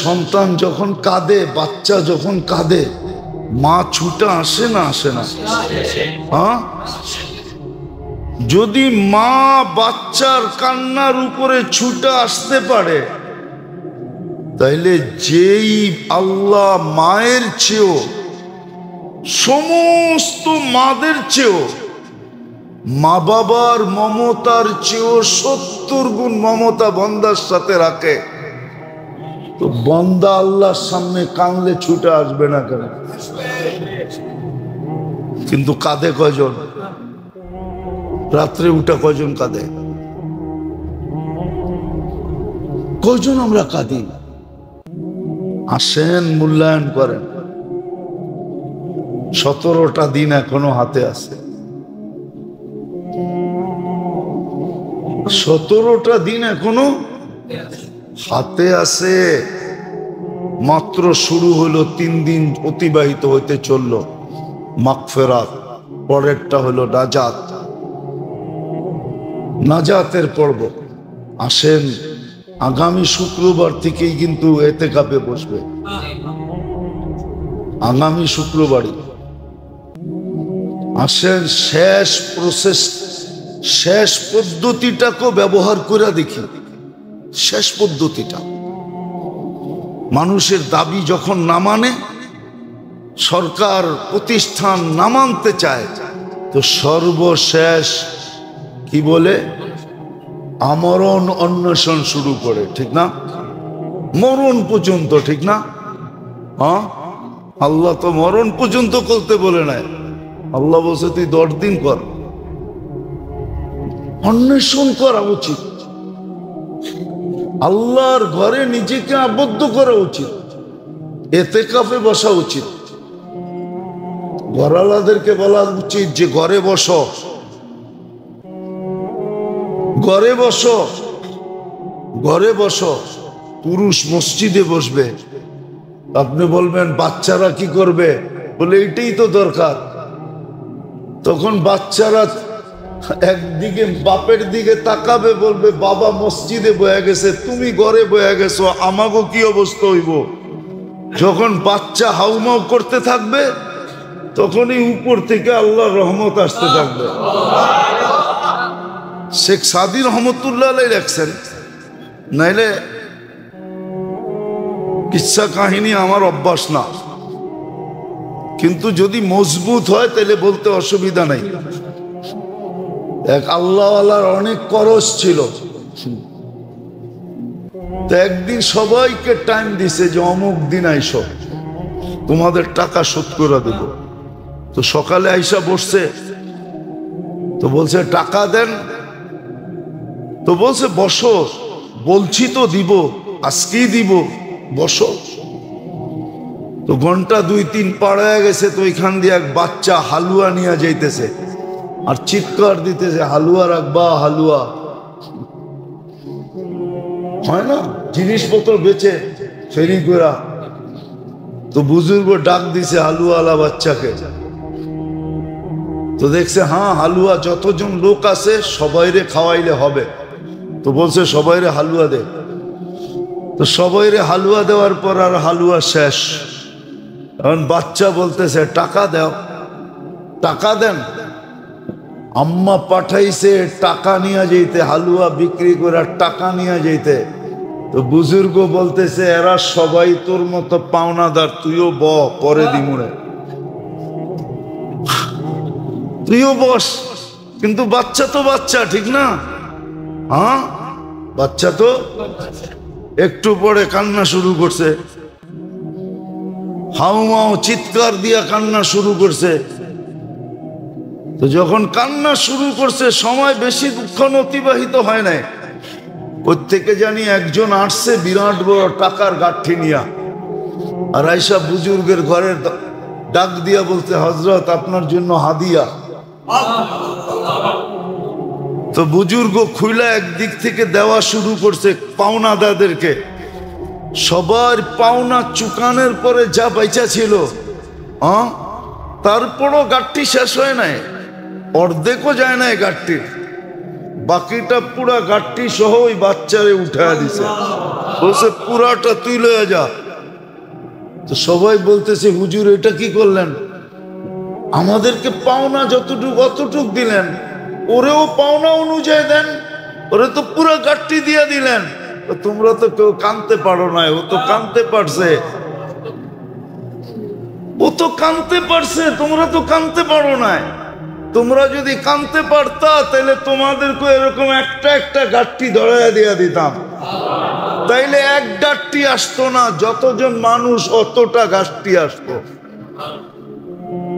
সন্তান যখন কাঁদে, বাচ্চা যখন কাঁদে, মা ছুটে আসে না আসে না? হ্যাঁ, যদি মা বাচ্চার কান্নার উপরে ছুটে আসতে পারে, তাইলে যেই আল্লাহ মায়ের চেয়েও, সমস্ত মাদের চেয়েও, মা বাবার মমতার চেয়েও 70 গুণ মমতা বন্দার সাথে রাখে, তো বন্দা আল্লাহর সামনে কানলে ছুটে আসবে না কেন? কিন্তু কাঁদে কয়জন? রাত্রে উঠা কয়জন কাঁদে? কয়জন আমরা কাঁদি? আসেন, মূল্যায়ন করেন। 17টা দিন এখনো হাতে আছে। 17টা দিন এখনো হাতে আছে। মাত্র শুরু হলো, 3 দিন অতিবাহিত হইতে চলল মাগফিরাত, পরেরটা হলো নাজাত, নাজাতের পর্ব। আসেন, আগামী শুক্রবার থেকেই কিন্তু এতেকাফে বসবে, আগামী শুক্রবারই। আসেন, শেষ প্রসেস, শেষ পদ্ধতিটাকে ব্যবহার করে দেখি। শেষ পদ্ধতিটা, মানুষের দাবি যখন না মানে, সরকার প্রতিষ্ঠান না মানতে চায়, তো সর্বশেষ কি বলে? আমরণ অন্বেষণ শুরু করে, ঠিক না? মরণ পর্যন্ত, ঠিক না? হ্যাঁ, আল্লাহ তো মরণ পর্যন্ত করতে বলে নাই। আল্লাহ বলছে তুই 10 দিন কর। অন্বেষণ করা উচিত, আল্লাহর ঘরে নিজেকে আবদ্ধ করা উচিত, এতেকাফে বসা উচিত। ঘরওয়ালাদেরকে বলা উচিত যে ঘরে বসো, ঘরে বসো, ঘরে বসো। পুরুষ মসজিদে বসবে। আপনি বলবেন বাচ্চারা কি করবে? বলে এটাই তো দরকার। তখন বাচ্চারা একদিকে বাপের দিকে তাকাবে, বলবে বাবা মসজিদে বয়ে গেছে, তুমি ঘরে বয়ে গেছো, আমাগো কি অবস্থা হইব? যখন বাচ্চা হাউমাউ করতে থাকবে, তখনই উপর থেকে আল্লাহর রহমত আসতে থাকবে। শেখ সাদি রহমতুল্লাহ আলাইহি লেখছেন, নাইলে কিচ্ছা কাহিনী আমার অভ্যাস না, কিন্তু যদি মজবুত হয় তাহলে বলতে অসুবিধা নাই। এক আল্লাহওয়ালার অনেক করজ ছিল, তো একদিন সবাইকে টাইম দিছে যে অমুক দিন আইসো, তোমাদের টাকা শোধ করে দেব। তো সকালে আইসা বসছে, তো বলছে টাকা দেন। তো বলছে বসো, বলছি তো দিব, আজকেই দিব, বসো। তো ঘন্টা 2-3 পার হয়ে গেছে, তো ওইখান দিয়ে এক বাচ্চা হালুয়া নিয়ে যাইতেছে আর চিৎকার দিতেছে, হালুয়া রাখবা, হালুয়া। হয় না, জিনিসপত্র বেচে ফেরি করা। তো বুজুর্গ ডাক দিছে হালুয়াওয়ালা বাচ্চাকে। তো দেখছে হ্যাঁ, হালুয়া যতজন লোক আছে সবাইরে খাওয়াইলে হবে। তো বলছে সবাইরে হালুয়া দে। তো সবাইরে হালুয়া দেওয়ার পর আর হালুয়া শেষ। এখন বাচ্চা বলতেছে টাকা দাও, টাকা দেন। আম্মা পাঠাইছে টাকা নিয়ে যেতে, হালুয়া বিক্রি করে টাকা নিয়ে যেতে। তো বুজুর্গ বলতেছে এরা সবাই তোর মতো পাওনাদার, তুইও ব, পরে দিমুরে, তুইও বস। কিন্তু বাচ্চা তো বাচ্চা, ঠিক না? হ্যাঁ, বাচ্চা তো। একটু পরে কান্না শুরু করছে, হাউমাউ চিৎকার দিয়া কান্না শুরু করছে। তো যখন কান্না শুরু করছে, সময় বেশি দুঃখন অতিবাহিত হয় নাই, প্রত্যেকে জানি একজন আসছে বিরাট বড় টাকার গাঠি নিয়া, আর আইসা বুজুর্গের ঘরের ডাক দিয়া বলতে হযরত আপনার জন্য হাদিয়া। তো বুজুর্গ খুইলা একদিক থেকে দেওয়া শুরু করছে পাওনাদারদেরকে। সবার পাওনা চুকানের পরে যা বেচা ছিল, তারপরও গাঠটি শেষ হয় নাই, অর্ধেকও যায় নাই গাঠটির। বাকিটা পুরা গাঠটি সহ ওই বাচ্চারে উঠায় দিছে, বলছে পুরাটা তুই লয়ে যা। তো সবাই বলতেছে হুজুর এটা কি করলেন? আমাদেরকে পাওনা যতটুকু অতটুক দিলেন, ওরেও পাওনা অনুযায়ী দেন, ওরে তো পুরো গাঠটি দিয়ে দিলেন। তোমরা তো কেউ কানতে পারো না, ও তো কানতে পারছে, ও তো কানতে পারছে, তোমরা তো কানতে পারো না। তোমরা যদি কানতে পারতা তাহলে তোমাদেরকে এরকম একটা একটা গাঠটি ধরাইয়া দিয়া দিতাম, তাইলে এক গাঠটি আসতো না, যতজন মানুষ অতটা গাঠটি আসতো।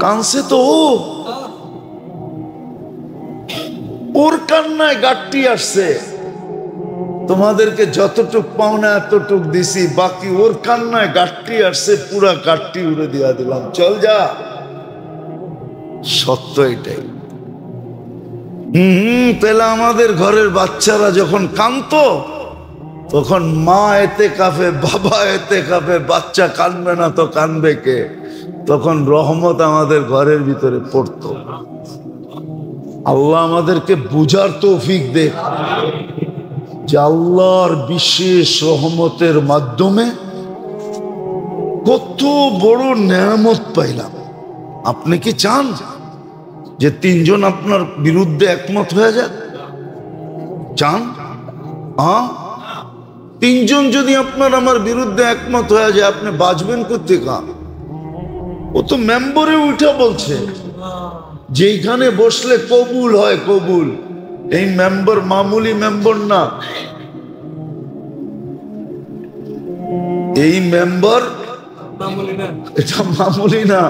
কানছে তো ওর কান্নায় গাঠটি আসছে। তোমাদেরকে যতটুক পাওনা এতটুক দিছি, বাকি ওর কান্নায় গাঠটি আসছে, পুরা গাঠটি উড়ে দিয়া দিলাম, চল যা। সত্য এটাই। তাহলে আমাদের ঘরের বাচ্চারা যখন কাঁদতো, তখন মা এতে কাঁপে, বাবা এতে কাঁপে, বাচ্চা কাঁদবে না তো কাঁদবে কে? তখন রহমত আমাদের ঘরের ভিতরে পড়তো। আল্লাহ আমাদেরকে বুঝার তৌফিক দে যে আল্লাহর বিশেষ রহমতের মাধ্যমে কত বড় নেয়ামত পাইলাম। আপনি কি চান যে তিনজন আপনার বিরুদ্ধে একমত হয়ে যাক? চান? তিনজন যদি আপনার আমার বিরুদ্ধে একমত হয়ে যায়, আপনি বাঁচবেন কোত্থেকে? ও তো মেম্বরে উঠা বলছে যেখানে বসলে কবুল হয়, কবুল। এই মেম্বার মামুলি মেম্বার না, এই মেম্বার এটা মামুলি না।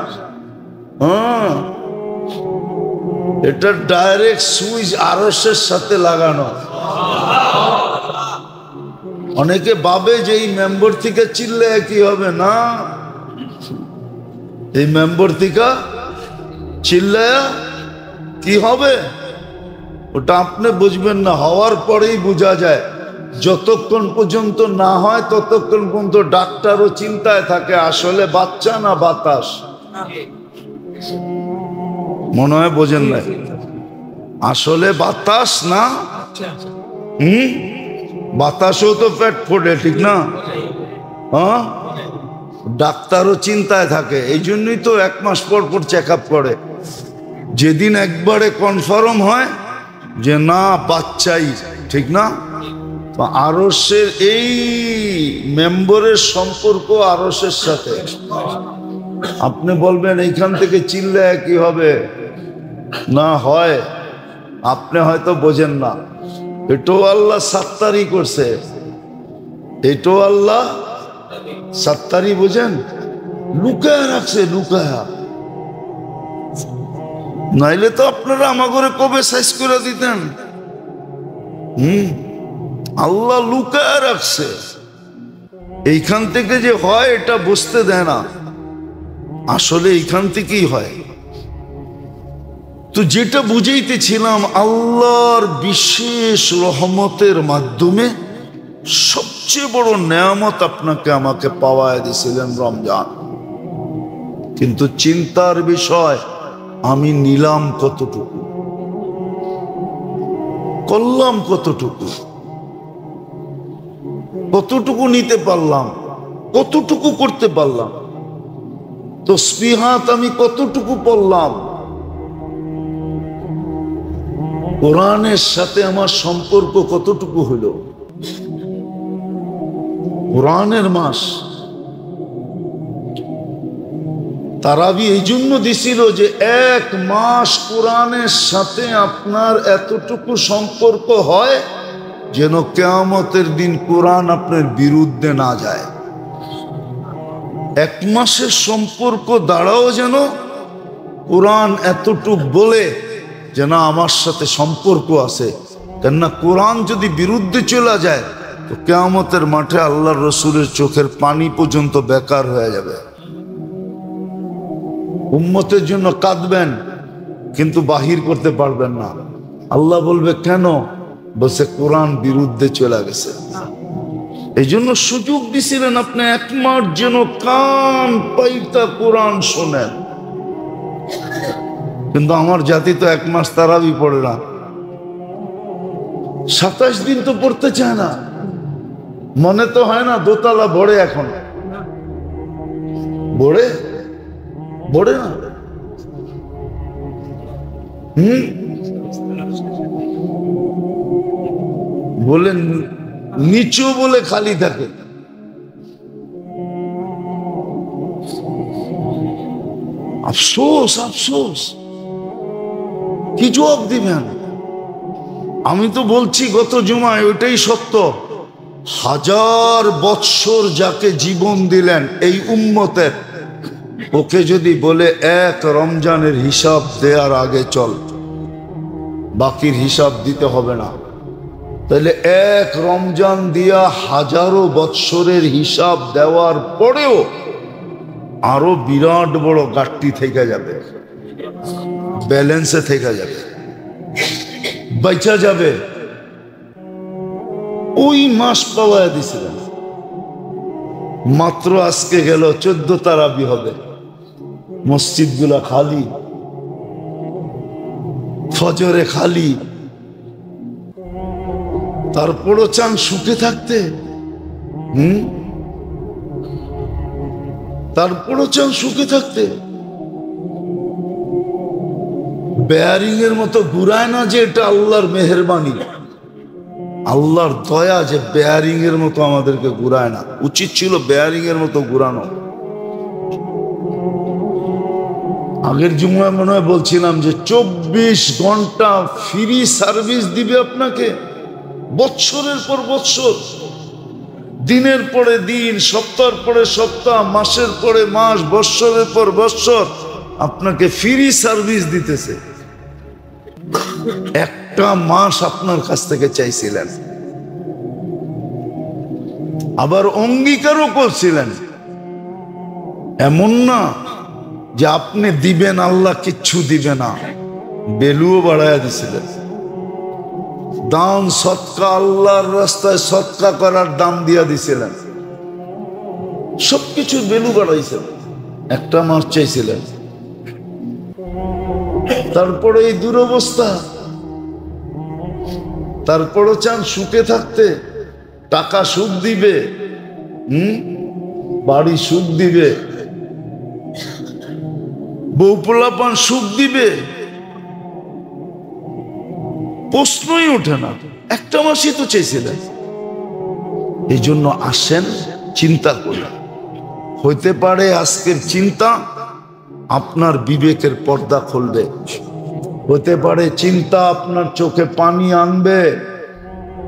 এটা ডাইরেক্ট সুইচ আরশের সাথে লাগানো। অনেকে ভাবে যে এই মেম্বার থেকে চিল্লায় কি হবে, না, এই মেম্বার থেকে চিল্লায়া কি হবে ওটা আপনি বুঝবেন না, হওয়ার পরেই বোঝা যায়। যতক্ষণ পর্যন্ত না হয় ততক্ষণ পর্যন্ত ডাক্তারও চিন্তায় থাকে আসলে বাচ্চা না বাতাস। মনে হয় বোঝেন না, আসলে বাতাস না। বাতাসও তো পেট ফোটে, ঠিক না? ডাক্তারও চিন্তায় থাকে, এই জন্যই তো 1 মাস পর পর চেক আপ করে। যেদিন একবারে কনফার্ম হয় যে না বাচ্চাই, ঠিক না? তো আরশের এই মেম্বরের সম্পর্ক আরশের সাথে। আপনি বলবেন এইখান থেকে চিল্লায় কি হবে, না হয় আপনি হয়তো বোঝেন না। এটাও আল্লাহ সাত্তারি করছে, এটাও আল্লাহ সাত্তারি, বোঝেন, লুকায় রাখছে, লুকায়া। নাইলে তো আপনারা আমাগরে কবে সাইজ করে দিতেন। আল্লাহ লুকায় রাখছে, এইখান থেকে যে হয় এটা বুঝতে দেয় না, আসলে এইখান থেকেই হয়। তো যেটা বুঝাইতেছিলাম, আল্লাহর বিশেষ রহমতের মাধ্যমে সবচেয়ে বড় নেয়ামত আপনাকে আমাকে পাওয়ায় দিয়েছিলেন রমজান। কিন্তু চিন্তার বিষয়, আমি নিলাম কতটুকু, করলাম কতটুকু, কতটুকু নিতে পারলাম, কতটুকু করতে পারলাম, তাসবিহাত আমি কতটুকু পড়লাম, কোরআনের সাথে আমার সম্পর্ক কতটুকু হলো। কোরআনের মাস, তারাবি এই জন্য দিছিল যে 1 মাস কোরআনের সাথে আপনার এতটুকু সম্পর্ক হয় যেন কিয়ামতের দিন কোরআন আপনার বিরুদ্ধে না যায়। 1 মাসের সম্পর্ক দ্বারাও যেন কোরআন এতটুক বলে যে না আমার সাথে সম্পর্ক আছে। কেননা কোরআন যদি বিরুদ্ধে চলে যায় তো কিয়ামতের মাঠে আল্লাহর রসুলের চোখের পানি পর্যন্ত বেকার হয়ে যাবে। উম্মতের জন্য কাঁদবেন কিন্তু বাহির করতে পারবেন না। আল্লাহ বলবে কেন? বলছে কোরআন বিরুদ্ধে চলে গেছে। এই জন্য সুযোগ দিছিলেন আপনি 1 মাস যেন কান পাইতা কোরআন শোনেন। কিন্তু আমার জাতি তো 1 মাস তারাবি পড়ে না, 27 দিন তো পড়তে চায় না, মনে তো হয় না দোতলা বড়ে, এখন বড়ে বড়ে না। বলে নিচু বলে খালি থাকে। আফসোস আফসোস, কি জবাব দিবেন? আমি তো বলছি গত জুমায়, ওইটাই সত্য। 1000 বৎসর যাকে জীবন দিলেন এই উম্মতের, ওকে যদি বলে এক রমজানের হিসাব দেওয়ার আগে চল, বাকির হিসাব দিতে হবে না, তাহলে এক রমজান দিয়া 1000 বৎসরের হিসাব দেওয়ার পরেও আরো বিরাট বড় ঘাটতি থেকে যাবে, ব্যালেন্সে থেকে যাবে, বাইচা যাবে। ওই মাস পাওয়া দিছিলেন, মাত্র আজকে গেল 14 তারাবি হবে, মসজিদ গুলা খালি, ফজরে খালি, তারপরও চান সুখে থাকতে। তারপরও চান সুখে থাকতে। বেয়ারিং এর মতো ঘুরায় না যে এটা আল্লাহর মেহেরবানি, আল্লাহর দয়া যে বেয়ারিং এর মতো আমাদেরকে ঘুরায় না। উচিত ছিল বেয়ারিং এর মতো ঘুরানো। আগের জুমায় মনে হয় বলছিলাম যে 24 ঘন্টা ফ্রি সার্ভিস দিবে আপনাকে, বৎসরের পর বৎসর, দিনের পরে দিন, সপ্তাহের পরে সপ্তাহ, মাসের পরে মাস, বৎসরের পর বৎসর আপনাকে ফ্রি সার্ভিস দিতেছে। একটা মাস আপনার কাছ থেকে চাইছিলেন, আবার অঙ্গীকারও করছিলেন। এমন না যে আপনি দিবেন আল্লাহ কিচ্ছু দিবে না, বেলুও বাড়াইয়া দিছিলেন। দান সৎকা, আল্লাহর রাস্তায় সৎকা করার দাম দিয়া দিছিলেন, সবকিছু বেলু বাড়াইছেন, একটা মাস চাইছিলেন। তারপরে এই দুরবস্থা, তারপরও চান সুখে থাকতে। টাকা সুখ দিবে, বাড়ি সুখ দিবে, বউ পোলাপান সুখ দিবে, প্রশ্নই ওঠে না। একটা মাসই তো চেয়েছিলেন। এই জন্য আসেন, চিন্তা করি। হইতে পারে আজকের চিন্তা আপনার বিবেকের পর্দা খুলবে, হতে পারে চিন্তা আপনার চোখে পানি আনবে,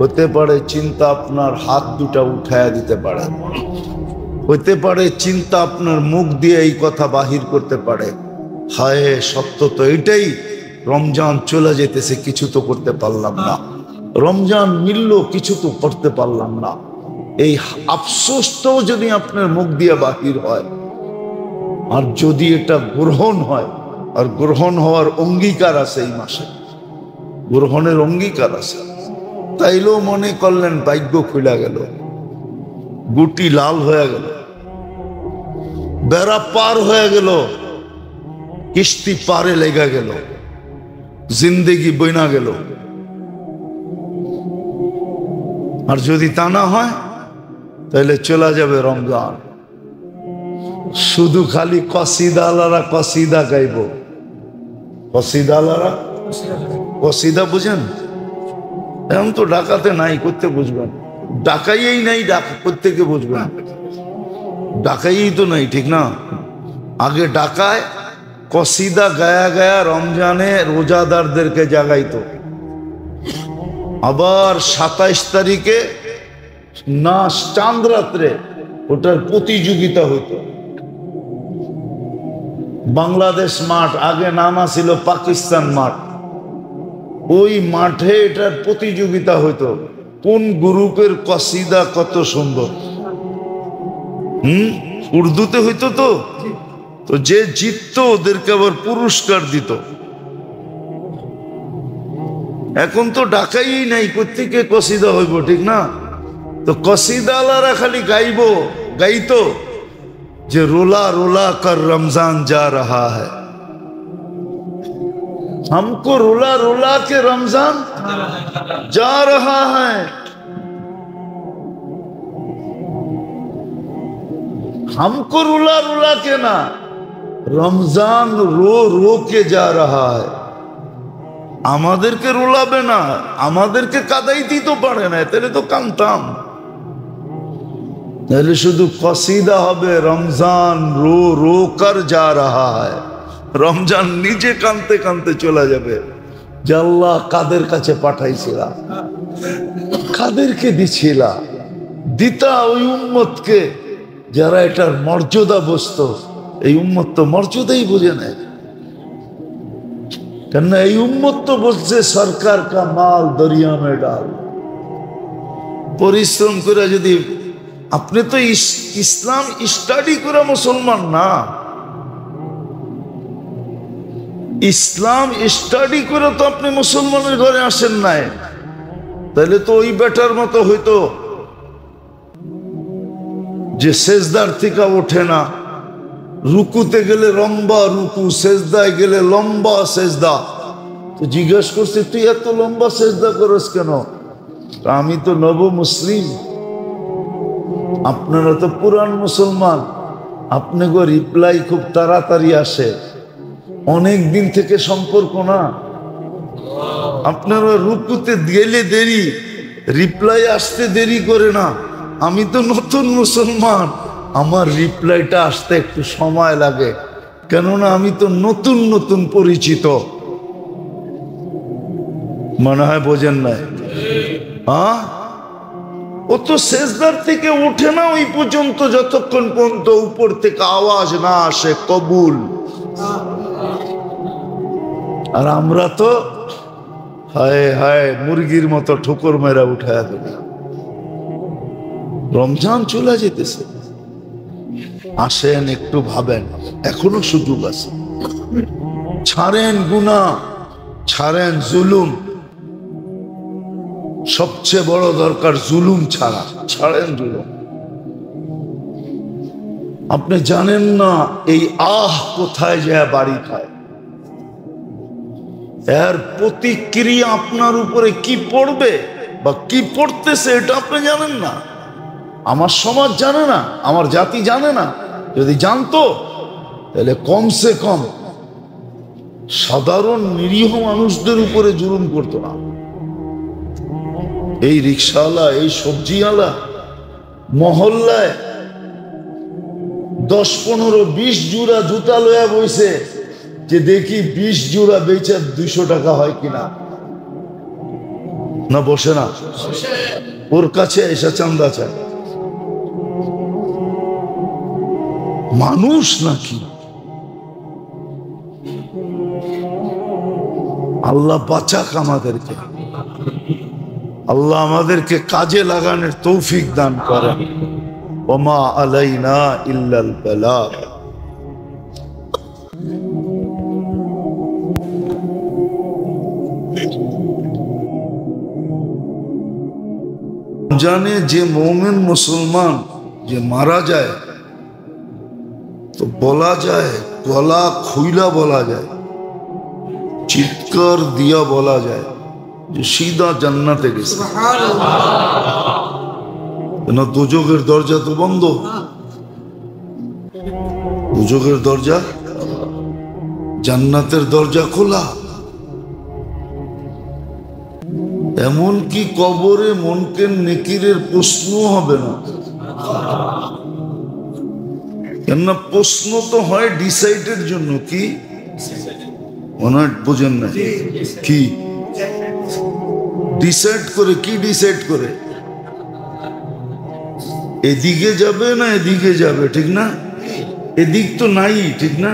হতে পারে চিন্তা আপনার হাত দুটা উঠায়া দিতে পারে, হতে পারে চিন্তা আপনার মুখ দিয়ে এই কথা বাহির করতে পারে, হায় সত্য তো এটাই, রমজান চলে যেতেছে, কিছু তো করতে পারলাম না, রমজান মিলল, কিছু তো করতে পারলাম না। এই আফসোসটাও যদি আপনার মুখ দিয়ে বাহির হয়, আর যদি এটা গ্রহণ হয়, আর গ্রহণ হওয়ার অঙ্গীকার আছে, এই মাসে গ্রহণের অঙ্গীকার আছে, তাইলেও মনে করলেন ভাগ্য খুলে গেল, গুটি লাল হয়ে গেল, বেড়া পার হয়ে গেল, কিস্তি পারে লেগে গেল, জিন্দেগি বইনা গেল। আর যদি তা না হয়, তাহলে চলে যাবে রমজান, শুধু খালি কসিদা আলারা কসিদা গাইব। কসিদা আলারা কসিদা বুঝেন? এখন তো ডাকাতে নাই, করতে বুঝবেন, ডাকাইয়েই নাই, ডাকা করতে কে বুঝবেন? ডাকাইয়েই তো নাই, ঠিক না? আগে ডাকায় কসিদা গায়া গায়া রমজানে রোজাদারদেরকে জাগাইতো। আবার 27 তারিখে নাচ, চাঁদ রাত্রে, ওটার প্রতিযোগিতা হইতো। বাংলাদেশ মাঠ, আগে নামা ছিল পাকিস্তান মাঠ, ওই মাঠে এটার প্রতিযোগিতা হইতো, কোন গ্রুপের কসিদা কত সুন্দর। উর্দুতে হইতো তো, তো যে জিততো ওদেরকে আবার পুরস্কার দিত। এখন তো ডাকাই নাই, কোত্থেকে কসিদা হইব, ঠিক না? তো কসিদা আলারা খালি গাইতো যে রোলা রোলা কর রমজান যা রাহা হ্যায়, हमको रुला रुला के रमजान जा रहा है। हमको रुला रुला के ना, रमजान रो रो के जा रहा है। আমাদেরকে রোলাবে না, আমাদেরকে কাদাইতেই তো পারে না, তাহলে তো কানতাম। তাহলে শুধু কসিদা হবে, রমজান রো রো কর যা রাহা হ্যায়। রমজান নিজে কানতে কানতে চলে যাবে যে আল্লাহ কাদের কাছে পাঠাইছিলা, কাদেরকে দিছিলা, দিতা ওই উম্মতকে যারা এটার মর্যাদা বুঝতো। এই উম্মত তো মর্যাদাই বুঝে নেয়, কেননা এই উম্মত তো বলছে সরকার কা মাল দরিয়া মে ডাল। পরিশ্রম করে যদি আপনি তো ইসলাম স্টাডি করে মুসলমান না, ইসলাম স্টাডি করে তো আপনি মুসলমানের ঘরে আসেন নাই। তাহলে তো ওই বেটার মতো হইতো যে সেজদার থেকে ওঠে না, রুকুতে গেলে লম্বা রুকু, সেজদায় গেলে লম্বা সেজদা। তো জিজ্ঞেস করছে তুই এত লম্বা সেজদা করস কেন? আমি তো নব মুসলিম, আপনারা তো পুরান মুসলমান, আপনাকে রিপ্লাই খুব তাড়াতাড়ি আসে, অনেক দিন থেকে সম্পর্ক না। আপনারা রুকুতে গেলে দেরি, রিপ্লাই আসতে দেরি করে না। আমি তো নতুন মুসলমান, আমার রিপ্লাইটা আসতে একটু সময় লাগে, কেননা আমি তো নতুন নতুন পরিচিত। মনে হয় বোঝেন নাই? হ্যাঁ, ও তো সেজদার থেকে উঠে না ওই পর্যন্ত, যতক্ষণ পর্যন্ত উপর থেকে আওয়াজ না আসে কবুল। আর আমরা তো হায় হায় মুরগির মতো ঠোকর মেরা উঠায় দেব। রমজান চলে যেতেছে, আসেন একটু ভাবেন, এখনো সুযোগ আছে। ছাড়েন গুনাহ, ছাড়েন জুলুম। সবচেয়ে বড় দরকার জুলুম ছাড়া, ছাড়েন জুলুম। আপনি জানেন না এই কোথায় যায় বাড়ি খায়, এর প্রতিক্রিয়া আপনার উপরে কি পড়বে বা কি পড়তেছে এটা আপনি জানেন না। আমার সমাজ জানে না, আমার জাতি জানে না। যদি জানতো তাহলে কমসে কম সাধারণ নিরীহ মানুষদের উপরে জুলুম করতো না। এই রিক্সাওয়ালা, এই সবজিওয়ালা মহল্লায় 10, 15, 20 জোড়া জুতা লয়া বইছে, যে দেখি 20 জোড়া বেচে 200 টাকা হয় কিনা। না বসে না, ওর কাছে এসে চান্দা চায়। মানুষ নাকি? আল্লাহ বাঁচাক আমাদেরকে, আল্লাহ আমাদেরকে কাজে লাগানোর তৌফিক দান করেন। ওমা আলাইনা ইল্লাল বালাগ। জানে যে মুমিন মুসলমান যে মারা যায় তো বলা যায়, গলা খুইলা বলা যায়, চিৎকার দিয়া বলা যায় যে সিধা জান্নাতে গেছে। না, দুজকের দরজা তো বন্ধ, দুজকের দরজা, জান্নাতের দরজা খোলা। এমনকি কবরে মুনকার নেকিরের প্রশ্ন হবে না, কেননা প্রশ্ন তো হয় ডিসাইডের জন্য। কি মনে হয় বোঝেন না? কি ডিসাইড করে? কি ডিসাইড করে? এদিকে যাবে না এদিকে যাবে, ঠিক না? এদিক তো নাই, ঠিক না?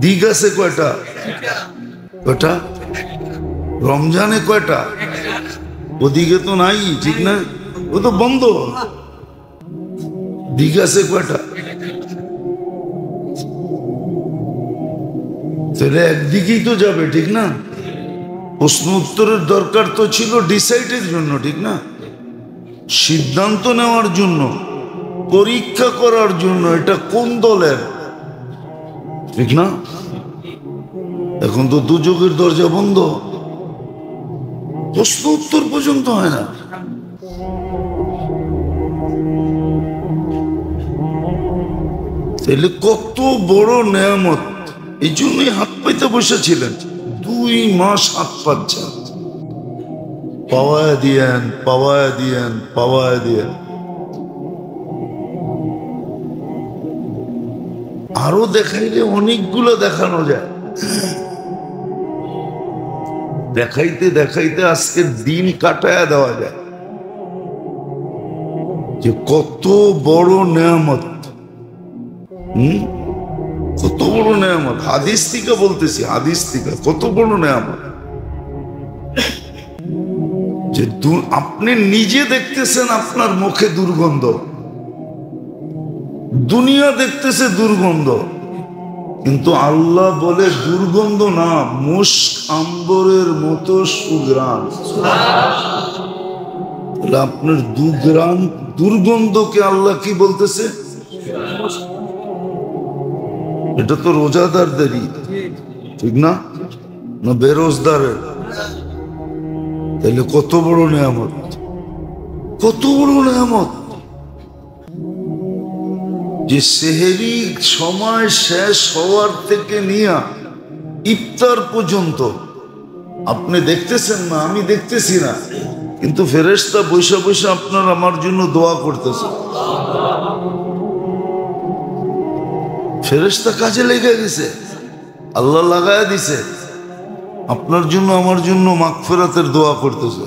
দিক আছে কয়টা? কয়টা? রমজানে কয়টা? ওদিকে তো নাই, ঠিক না? ও তো বন্ধ। দিক আছে কয়টা? তাহলে একদিকেই তো যাবে, ঠিক না? প্রশ্ন উত্তরের দরকার তো ছিল ডিসাইডের জন্য, ঠিক না? সিদ্ধান্ত নেওয়ার জন্য, পরীক্ষা করার জন্য এটা কোন দলের, ঠিক না? এখন তো দুযোগের দরজা বন্ধ, প্রশ্ন উত্তর পর্যন্ত হয় না। তাহলে কত বড় নেয়ামত, এই জন্যই হাত পাইতে বসেছিলেন। 2 মাস হাত পাচ্ছেন, পাওয়ায় দিয়েন, পাওয়ায় দিয়েন, পাওয়ায় দিয়েন। আরো দেখাইলে অনেকগুলো দেখানো যায়। দেখাইতে দেখাইতে আজকের দিন কাটায়া দেওয়া যায় যে কত বড় নেয়ামত। কত বড় নেয়ামত, হাদিস থেকে বলতেছি, হাদিস থেকে কত বড় নেয়ামত যে আপনি নিজে দেখতেছেন আপনার মুখে দুর্গন্ধ, দুনিয়া দেখতেছে দুর্গন্ধ, কিন্তু আল্লাহ বলে দুর্গন্ধ না, মুশক আম্বরের মতো সুঘ্রাণ। আপনার দুর্গন্ধকে আল্লাহ কি বলতেছে? এটা তো রোজাদারদেরই, ঠিক না? না বেরোজগারের? তাহলে কত বড় নেয়ামত, কত বড় নেয়ামত যে সেহরি সময় শেষ হওয়ার থেকে নিয়ে ইফতার পর্যন্ত আপনি দেখতেছেন না, আমি দেখতেছি না, কিন্তু ফেরেশতা বৈশা বৈশা আপনার আমার জন্য দোয়া করতেছে। ফেরেশতা কাজে লেগে গেছে, আল্লাহ লাগায় দিছে, আপনার জন্য আমার জন্য মাগফিরাতের দোয়া করতেছে।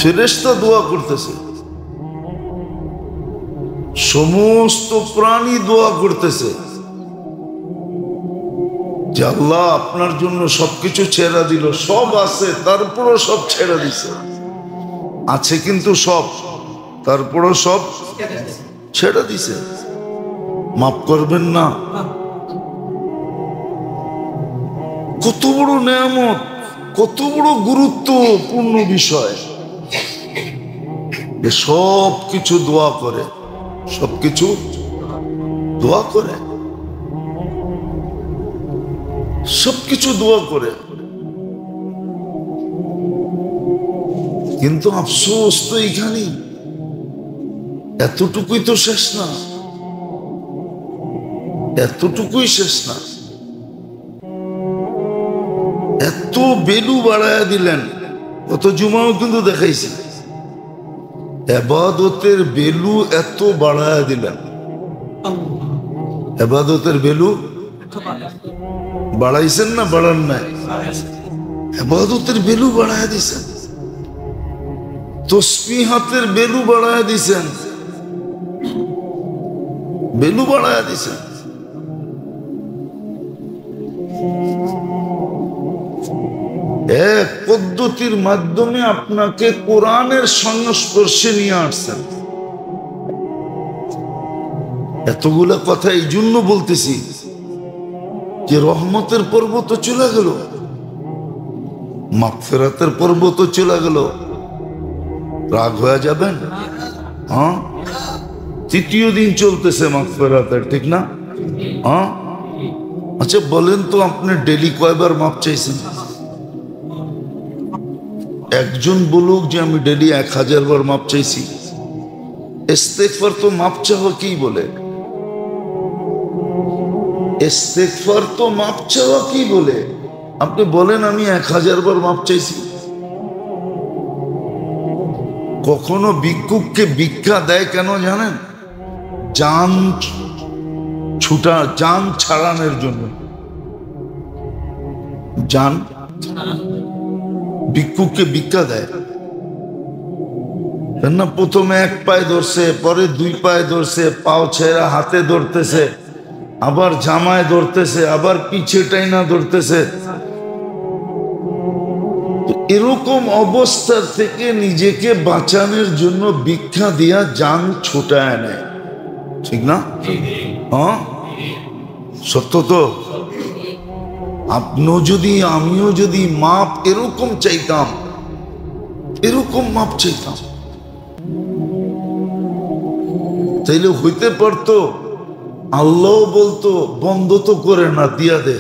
ফেরেশতা দোয়া করতেছে, সমস্ত প্রাণী দোয়া করতেছে যে আল্লাহ আপনার জন্য সবকিছু ছেড়ে দিল, সব আছে তারপরও সব ছেড়ে দিছে, আছে কিন্তু সব, তারপরও সব ছেড়ে দিছে, মাফ করবেন না। কত বড় নেয়ামত, কত বড় গুরুত্বপূর্ণ বিষয় যে সব কিছু দোয়া করে, সবকিছু দোয়া করে, সবকিছু দোয়া করে। কিন্তু আফসোস তো এইখানেই, এতটুকুই তো শেষ না, এতটুকুই শেষ না, এত বেলু বাড়ায়া দিলেন। কত জুমাও কিন্তু দেখাইছি, ইবাদতের বেলু এত বাড়ায়া দিলেন, ইবাদতের বেলু বাড়াইছেন না বাড়ান নাই? ইবাদতের বেলু বাড়ায়া দিছেন, তাসবিহাতের বেলু বাড়ায়া দিছেন, বেলু বাড়ায়া দিছেন। এক পদ্ধতির মাধ্যমে আপনাকে কোরআনের সংস্পর্শে নিয়ে আসছেন। এতগুলা কথা এই জন্য বলতেছি যে রহমতের পর্ব তো চলে গেল, মাগফিরাতের পর্ব তো চলে গেল, রাগ হয়ে যাবেন? হ্যাঁ, 3য় দিন চলতেছে মাগফিরাতের, ঠিক না? হ্যাঁ, আচ্ছা বলেন তো আপনি ডেলি কয়বার মাপ চাইছেন? একজন বলুক যে আমি ডেলি 1000 বার মাপ চাইছি। ইস্তেগফার তো মাপ চাওয়া কি বলে? ইস্তেগফার তো মাপ চাওয়া কি বলে? আপনি বলেন আমি 1000 বার মাপ চাইছি। কখনো ভিক্ষুককে ভিক্ষা দেয় কেন জানেন? জান ছাড়ানোর জন্য। জান ভিক্ষুককে ভিক্ষা দেয় না, প্রথমে 1 পায়ে ধরছে, পরে 2 পায়ে ধরছে, পাও ছেড়া হাতে ধরতেছে, আবার জামায় ধরতেছে, আবার পিছে টাইনা ধরতেছে। এরকম অবস্থা থেকে নিজেকে বাঁচানোর জন্য ভিক্ষা দিয়া জান ছুটায় নেয়, ঠিক না? হ্যাঁ, সত্য তো। আপনিও যদি আমিও যদি মাপ এরকম চাইতাম, এরকম মাপ চাইতাম, তাইলে হইতে পারতো আল্লাহ বলতো বন্ধ তো করে না, দিয়া দে,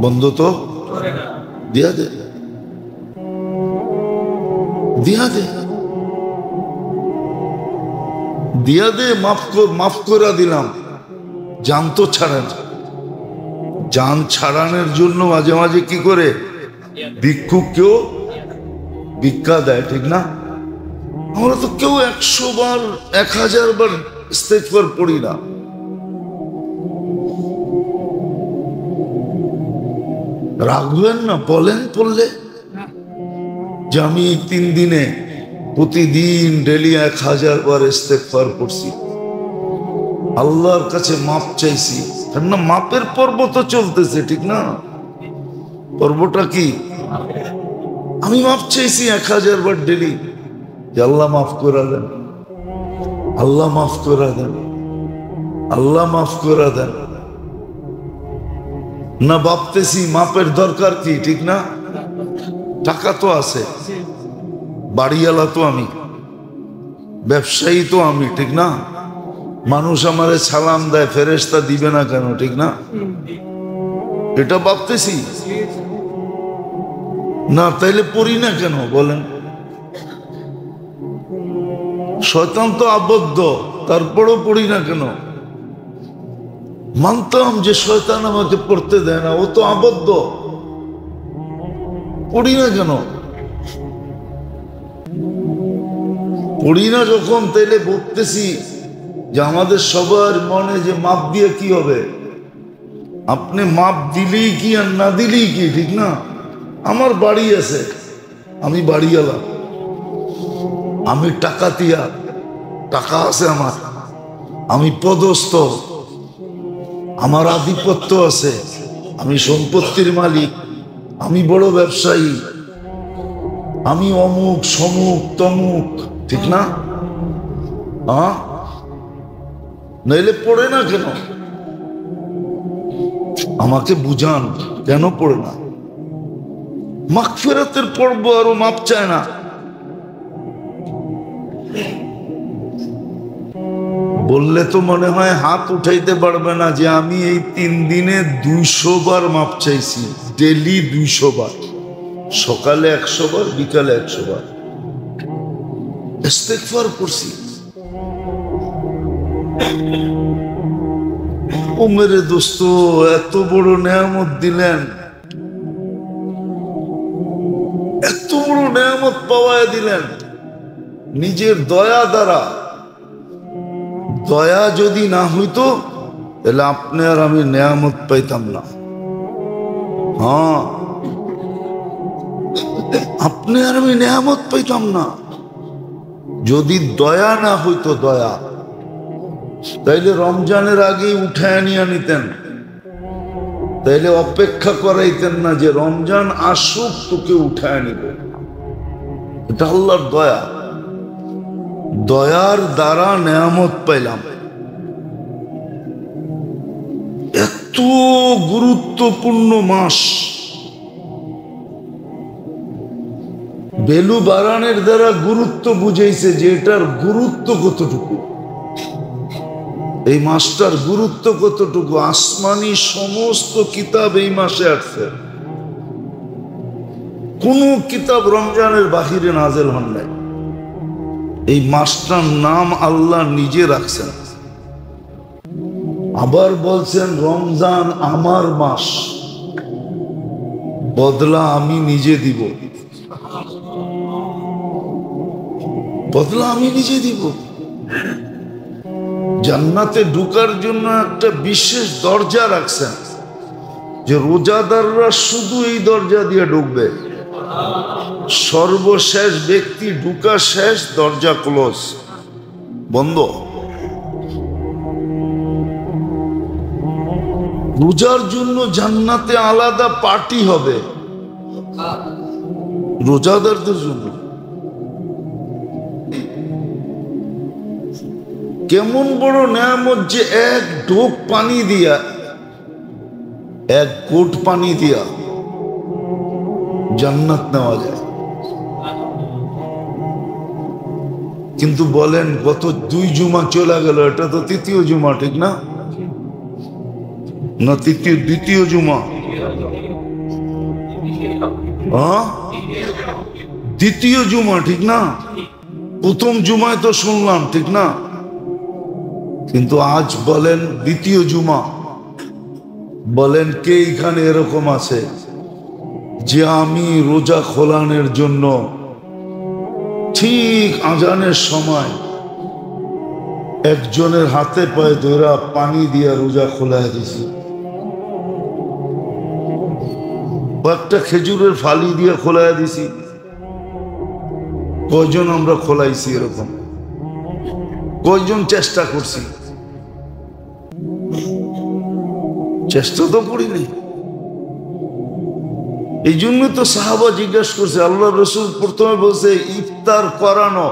বন্ধ তো দিয়া দে, দিয়া দে, দিয়া দে, মাফ করে দিলাম। জান তো ছাড়েন, জান ছাড়ানোর জন্য মাঝে মাঝে কি করে ভিক্ষুক কেউ ভিক্ষা দেয়, ঠিক না? আমরা তো কেউ 100 বার 1000 বার ইস্তেগফার পড়ি না। রাখবেন না, বলেন পড়লে যে আমি এই 3 দিনে প্রতিদিন ডেলি 1000 বার ইস্তেগফার পড়ছি, আল্লাহর কাছে মাপ চাইছি। না, মাপের পর্ব তো চলতেছে, ঠিক না? পর্বটা কি? আমি মাপ চাইছি 1000 বার ডেলি, যে আল্লাহ মাফ করে দেন, আল্লাহ মাফ করে দেন, আল্লাহ মাফ করে দেন। না ভাবতেছি মাপের দরকার কি, ঠিক না? টাকা তো আছে, বাড়িওয়ালা তো আমি, ব্যবসায়ী তো আমি, ঠিক না? মানুষ আমারে সালাম দেয়, ফেরেশতা দিবে না কেন, ঠিক না? এটা ভাবতেছি না, তাইলে পড়ি না কেন বলেন? শয়তান তো আবদ্ধ, তারপরও পড়ি না কেন? মানতাম যে শয়তান আমাকে পড়তে দেয় না, ও তো আবদ্ধ, পড়ি না কেন? পড়ি না যখন, তাইলে বলতেছি যে আমাদের সবার মনে যে মাপ দিয়ে কি হবে? আপনি মাপ দিলেই কি আর না দিলেই কি, ঠিক না? আমার বাড়ি আছে, আমি বাড়িওয়ালা, আমি টাকাতিয়া, টাকা আছে আমার, আমি পদস্থ, আমার আধিপত্য আছে, আমি সম্পত্তির মালিক, আমি বড় ব্যবসায়ী, আমি অমুক সমুক তমুক, ঠিক না? নইলে পড়ে না কেন? আমাকে বুঝান কেন পড়ে না? মাগফিরাতের পর্ব আরো মাপ চায় না। বললে তো মনে হয় হাত উঠাইতে পারবে না যে আমি এই 3 দিনে 200 বার মাপ চাইছি, ডেলি 200 বার, সকালে 100 বার, বিকালে 100 বার ইস্তেগফার করছি। ও মেরে দোস্ত, এত বড় নেয়ামত দিলেন, এত বড় নেয়ামত পাওয়ায় দিলেন নিজের দয়া দ্বারা। দয়া যদি না হইতো তাহলে আপনি আর আমি নেয়ামত পাইতাম না। আপনি আর আমি নেয়ামত পাইতাম না যদি দয়া না হইতো। দয়া তাইলে রমজানের আগেই উঠায় নিয়ে নিতেন, তাইলে অপেক্ষা করাইতেন না যে রমজান আসুক তোকে উঠায় নিব। এটা আল্লাহর দয়া, দয়ার দ্বারা নেয়ামত পাইলাম। এত গুরুত্বপূর্ণ মাস, বেলু বারানের দ্বারা গুরুত্ব বুঝাইছে যে এটার গুরুত্ব কতটুকু, এই মাসটার গুরুত্ব কতটুকু। আসমানি সমস্ত কিতাব এই মাসে আসছে, কোন কিতাব রমজানের বাহিরে নাজেল হন নাই। এই মাসটার নাম আল্লাহ নিজে রাখছেন। আবার বলছেন রমজান আমার মাস, বদলা আমি নিজে দিব, বদলা আমি নিজে দিব। জান্নাতে ঢুকার জন্য একটা বিশেষ দরজা রাখছেন যে রোজাদাররা শুধু এই দরজা দিয়ে ঢুকবে, সর্বশেষ ব্যক্তি ঢুকা শেষ, দরজা ক্লোজ, বন্ধ। রোজার জন্য জান্নাতে আলাদা পার্টি হবে রোজাদারদের জন্য। কেমন বড় নেয়ামত যে এক ঢোক পানি দিয়া, এক কোট পানি দিয়া জান্নাত নেওয়া যায়। কিন্তু বলেন গত 2 জুমা চলে গেল, এটা তো তৃতীয় জুমা, ঠিক না? না দ্বিতীয় জুমা? হ্যাঁ, দ্বিতীয় জুমা, ঠিক না? প্রথম জুমায় তো শুনলাম, ঠিক না? কিন্তু আজ বলেন দ্বিতীয় জুমা। বলেন কে এখানে এরকম আছে যে আমি রোজা খোলানোর জন্য ঠিক আজানের সময় একজনের হাতে পায়ে ধরা পানি দিয়ে রোজা খোলায় দিছি, একটা খেজুরের ফালি দিয়ে খোলায় দিছি? কয়জন আমরা খোলাইছি এরকম? কয়জন চেষ্টা করছি? চেষ্টা তো করিনি। এই জন্য তো সাহাবা জিজ্ঞেস করছে, আল্লাহ রসুল প্রথমে বলছে ইফতার করানো,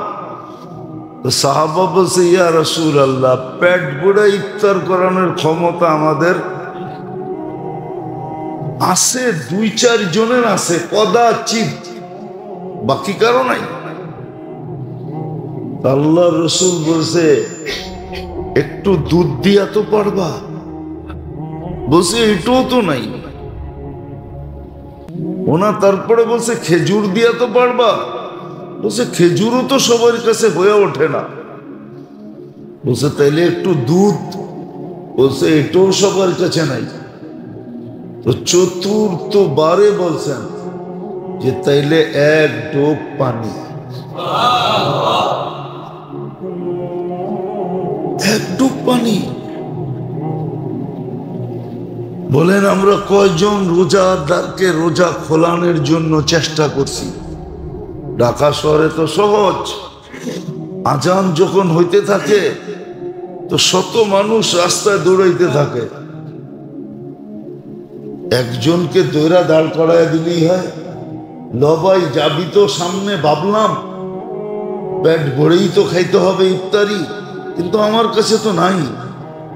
তো সাহাবা বলছে ইয়া রাসূল আল্লাহ, পেট ভরে ইফতার করানোর ক্ষমতা আমাদের আছে, 2-4 জনের আছে, কদাচিৎ, বাকি কারো নাই। আল্লাহ রসুল বলছে একটু দুধ দিয়া তো পারবা? বলছে এটাও তো নাই। ওনা তারপরে বলছে খেজুর দিয়া তো পারবা? বলছে খেজুরও তো সবার কাছে হয়ে ওঠে না। বলছে তাইলে একটু দুধ? বলছে এটাও সবার কাছে নাই। তো চতুর্থ বারে বলছেন যে তাইলে 1 ডোব পানি, 1 ডোব পানি। বলেন আমরা কয়জন রোজাদারকে রোজা খোলানোর জন্য চেষ্টা করছি? ঢাকা শহরে তো সহজ, আজান যখন হইতে থাকে তো শত মানুষ রাস্তায় দৌড়াইতে থাকে, একজনকে দৌড়া দাঁড় করায় দিলেই হয়। লবাই যাবি তো সামনে, ভাবলাম পেট ভরেই তো খাইতে হবে ইফতারি, কিন্তু আমার কাছে তো নাই,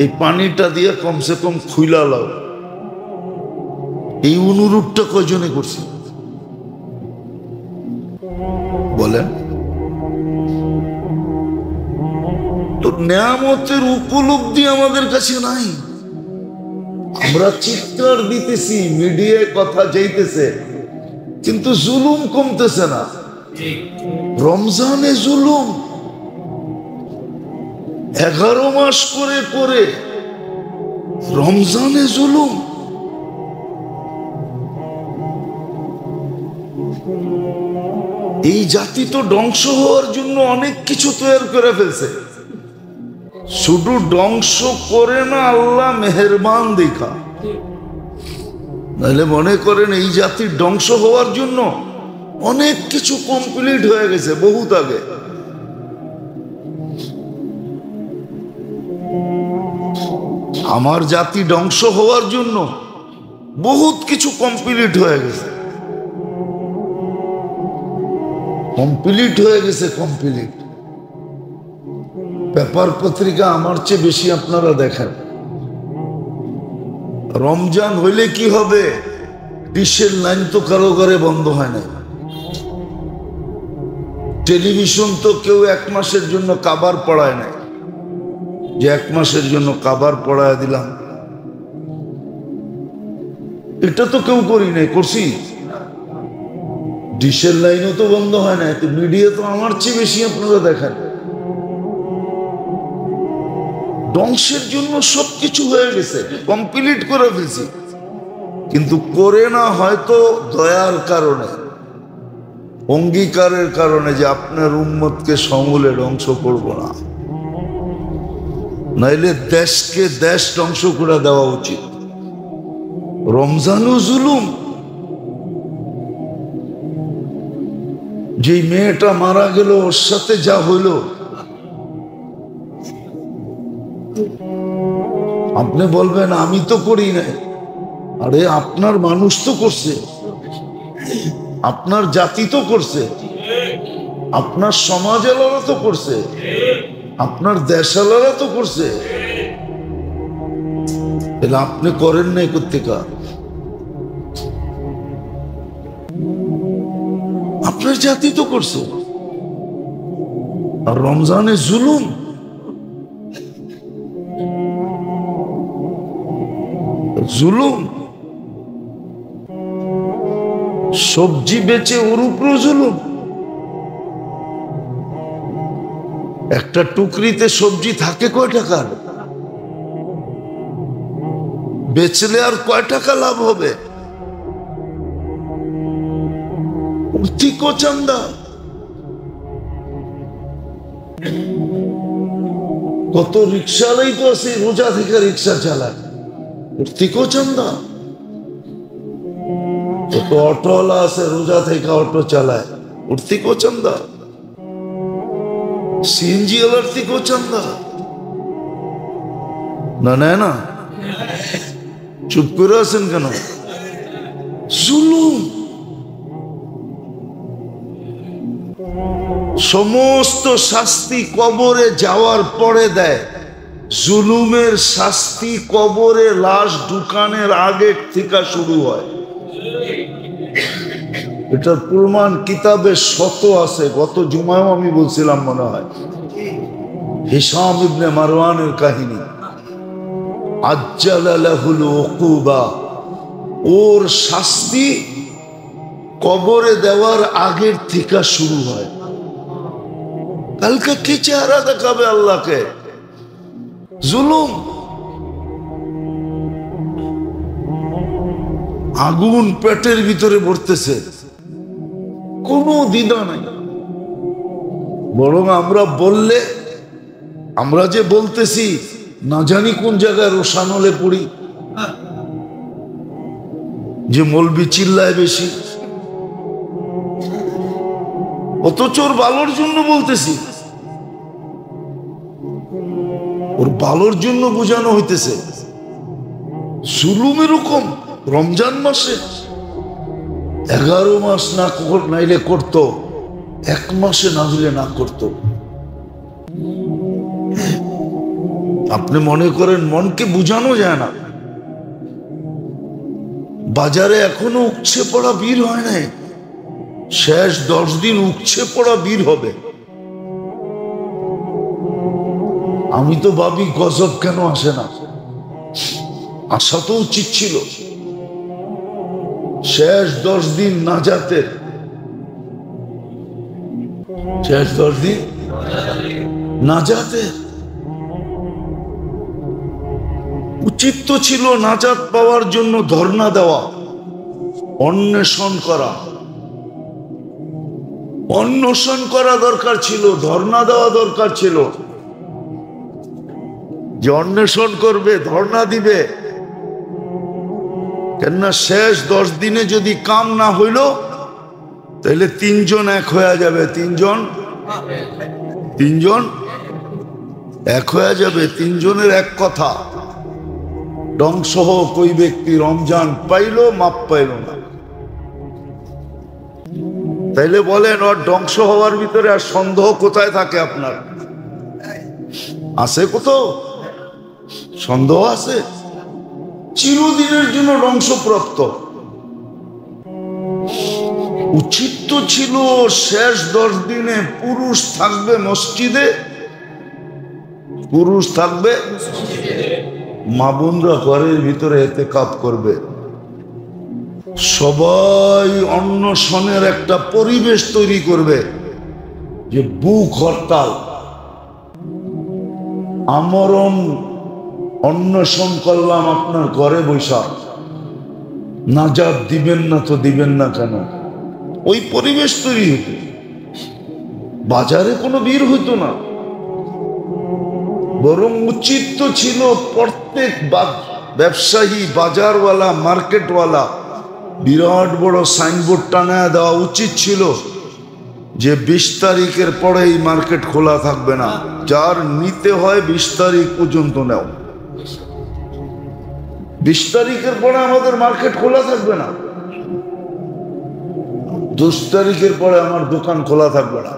এই পানিটা দিয়ে কমসে কম খুইলা লাও। এই অনুরোধটা কয়জনে করছি বলেন? তো নেয়ামতের উপলব্ধি আমাদের কাছে নাই। আমরা চিৎকার দিতেছি, মিডিয়ায় কথা যাইতেছে, কিন্তু জুলুম কমতেছে না। রমজানে জুলুম 11 মাস করে করে, রমজানে জুলুম। এই জাতি তো ধ্বংস হওয়ার জন্য অনেক কিছু তৈরি করে ফেলছে। শুধু ধ্বংস করে না, আল্লাহ মেহেরবান দেখা। নাহলে মনে করেন এই জাতির ধ্বংস হওয়ার জন্য অনেক কিছু কমপ্লিট হয়ে গেছে বহুত আগে। আমার জাতি ধ্বংস হওয়ার জন্য বহুত কিছু কমপ্লিট হয়ে গেছে, কমপ্লিট হয়ে গেছে, কমপ্লিট। পেপার পত্রিকা আমার চেয়ে বেশি আপনারা দেখেন। রমজান হইলে কি হবে? ডিশের লাইন তো কারো ঘরে বন্ধ হয় না। টেলিভিশন তো কেউ 1 মাসের জন্য কাবার পড়ায় নাই, যে 1 মাসের জন্য কাবার পড়ায় দিলাম, এটা তো কেউ করি নাই, করছি? ডিশের লাইনও তো বন্ধ হয় না। মিডিয়া তো আমার চেয়ে বেশি আপনারা দেখেন। ধ্বংসের জন্য সবকিছু হয়ে গেছে, কমপ্লিট করে ফেলছি, কিন্তু করে না হয়তো দয়ার কারণে, অঙ্গীকারের কারণে যে আপনার উম্মতকে সমূলে ধ্বংস করব না, নাইলে দেশকে দেশ ধ্বংস করে দেওয়া উচিত। রমজানও জুলুম। যে মেয়েটা মারা গেল, ওর সাথে যা হইল, আপনি বলবেন আমি তো করি নাই। আরে আপনার মানুষ তো করছে, আপনার জাতি তো করছে, আপনার সমাজেরা তো করছে, আপনার দেশালারা তো করছে, তাহলে আপনি করেন নাই কোত্থেকা? আপনার জাতি তো করছে। আর রমজানে জুলুম। জুলুম, সবজি বেচে ওর উপর জুলুম। একটা টুকরিতে সবজি থাকে কয় টাকার? বেচলে আর কয় টাকা লাভ হবে? উর্তিকো চান্দা। কত রিক্সাওয়ালাই তো আছে রোজা থেকে রিক্সা চালায়, উর্তিকো চান্দা। কত অটোওয়ালা আছে রোজা থেকে অটো চালায়, উর্তিকো চান্দা। সিএনজি ওয়ালার থেকেও চান্দা না, নেয় না? চুপ করে আছেন কেন? জুলুম। সমস্ত শাস্তি কবরে যাওয়ার পরে দেয়, জুলুমের শাস্তি কবরে লাশ ঢুকানোর আগে থেকে শুরু হয়। এটার প্রমাণ কিতাবে শত আছে। গত জুমায়ও আমি বলছিলাম মনে হয়, হিশাম ইবনে মারওয়ানের কাহিনী। আজ্জালা লাহুল উকুবা, ওর শাস্তি কবরে দেওয়ার আগের থেকে শুরু হয়। কালকে কি চেহারা দেখাবে আল্লাহকে? জুলুম। আগুন পেটের ভিতরে ভরতেছে, কোনো দ্বিধা নাই। বরং আমরা বললে, আমরা যে বলতেছি না জানি কোন জায়গায় রোশানলে পড়ি, যে মৌলবি চিল্লায় বেশি, অথচ ওর ভালোর জন্য বলতেছি, ওর ভালোর জন্য বোঝানো হইতেছে। জুলুম এরকম। রমজান মাসে 11 মাস না নাইলে করতো, 1 মাসে না হইলে না করতো। আপনি মনে করেন মনকে বুঝানো যায় না? বাজারে এখনো উপচে পড়া বীর হয় নাই, শেষ 10 দিন উপচে পড়া বীর হবে। আমি তো ভাবি গজব কেন আসে না? আসা তো উচিত ছিল। শেষ 10 দিন নাজাতের, শেষ 10 দিন নাজাতের। উচিত তো ছিল নাজাত পাওয়ার জন্য ধর্ণা দেওয়া, অন্বেষণ করা। অন্বেষণ করা দরকার ছিল, ধর্ণা দেওয়া দরকার ছিল। যে অন্বেষণ করবে, ধর্ণা দিবে। কেননা শেষ 10 দিনে যদি কাম না হইল, তাহলে 3 জন এক হয়ে যাবে। 3 জন এক হয়ে যাবে। 3 জনের এক কথা। ধ্বংস হোক ওই ব্যক্তি, রমজান পাইল মাপ পাইল না। তাইলে বলেন, ওর ধ্বংস হওয়ার ভিতরে আর সন্দেহ কোথায় থাকে? আপনার আছে কোথাও সন্দেহ আছে? চিরদিনের জন্য ধ্বংসপ্রাপ্ত। উচিত তো ছিল শেষ 10 দিনে পুরুষ থাকবে মসজিদে, পুরুষ থাকবে, মা বোনরা ঘরের ভিতরে ইতিকাফ করবে। সবাই অন্বেষণের একটা পরিবেশ তৈরি করবে, যে বুক হরতাল, আমরণ অন্বেষণ করলাম আপনার ঘরে বৈশা, নাজাত দিবেন না তো দিবেন না কেন? ওই পরিবেশ তৈরি হতো। বাজারে কোনো ভিড় হইতো না। বরং উচিত তো ছিল প্রত্যেক ব্যবসায়ী, বাজারওয়ালা, মার্কেটওয়ালা বিরাট বড় সাইনবোর্ড টানায় দেওয়া উচিত ছিল যে 20 তারিখের পরে এই মার্কেট খোলা থাকবে না। যার নিতে হয় 20 তারিখ পর্যন্ত নেও। 20 তারিখের পরে আমাদের মার্কেট খোলা থাকবে না। 10 তারিখের পরে আমার দোকান খোলা থাকবে না।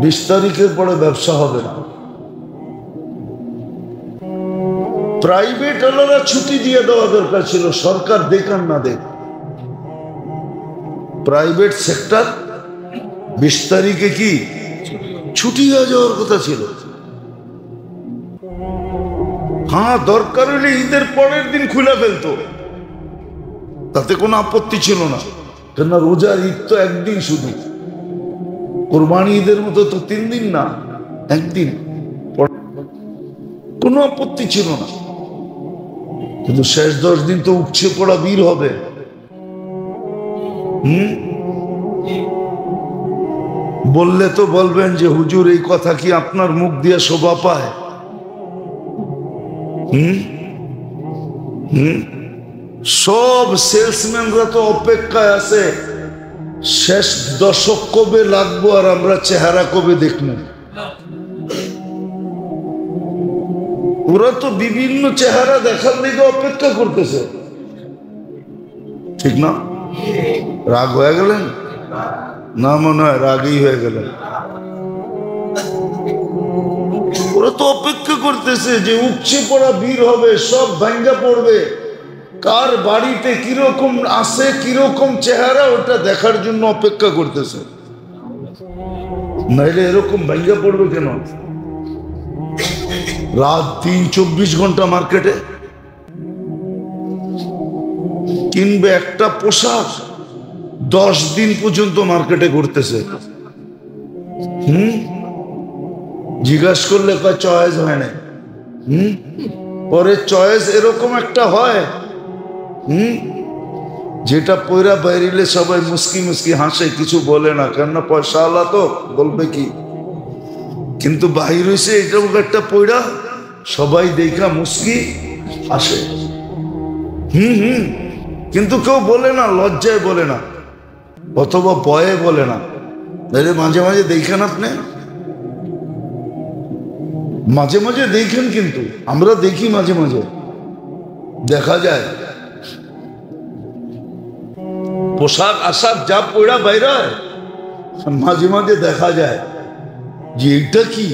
20 তারিখের পরে ব্যবসা হবে না। প্রাইভেট ওয়ালারা ছুটি দিয়ে দেওয়া দরকার ছিল, সরকার দেখান না দেখ। প্রাইভেট সেক্টর 20 তারিখে কি ছুটি হয়ে যাওয়ার কথা ছিল। হ্যাঁ, দরকার হলে ঈদের পরের দিন খুলে ফেলতো, তাতে কোনো আপত্তি ছিল না। কেননা রোজার ঈদ তো একদিন শুধু, কোরবানি ঈদের মতো তো 3 দিন না, একদিন, কোনো আপত্তি ছিল না। কিন্তু শেষ 10 দিন তো উপচে পড়া ভিড় হবে। বললে তো বলবেন যে হুজুর এই কথা কি আপনার মুখ দিয়ে শোভা পায়? সব সেলসম্যানরা তো অপেক্ষায় আছে শেষ দশক কবে লাগবো আর আমরা চেহারা কবে দেখবো। ওরা তো বিভিন্ন চেহারা দেখার দিকে অপেক্ষা করতেছে, ঠিক না? রাগ হয়ে গেলেন না? মনে হয় রাগই হয়ে গেলেন। ওরা তো অপেক্ষা করতেছে যে উপচে পড়া ভিড় হবে, সব ভাঙ্গা পড়বে, কার বাড়িতে কিরকম আছে, কিরকম চেহারা, ওটা দেখার জন্য অপেক্ষা করতেছে। নাইলে এরকম ভাঙ্গা পড়বে কেন? রাত 3-24 ঘন্টা মার্কেটে কিনবে একটা পোশাক, 10 দিন পর্যন্ত মার্কেটে ঘুরতেছে। জিজ্ঞাসা করলে কয় চয়েস হয় না। পরে চয়েস এরকম একটা হয় যেটা পয়রা বাইরিলে সবাই মুস্কি মুস্কি হাসে, কিছু বলে না, কেননা পয়সা আলা তো বলবে কি। কিন্তু বাহির হয়েছে এরকম একটা পয়রা, সবাই দেখা মুস্কি হাসে। কিন্তু কেউ বলে না, লজ্জায় বলে না, অথবা ভয়ে বলে না। মাঝে মাঝে দেখেন আপনি, মাঝে মাঝে দেখেন, কিন্তু আমরা দেখি মাঝে মাঝে, দেখা যায় পোশাক আশাক যা পয়রা বাইরে, মাঝে মাঝে দেখা যায় যে এটা কি,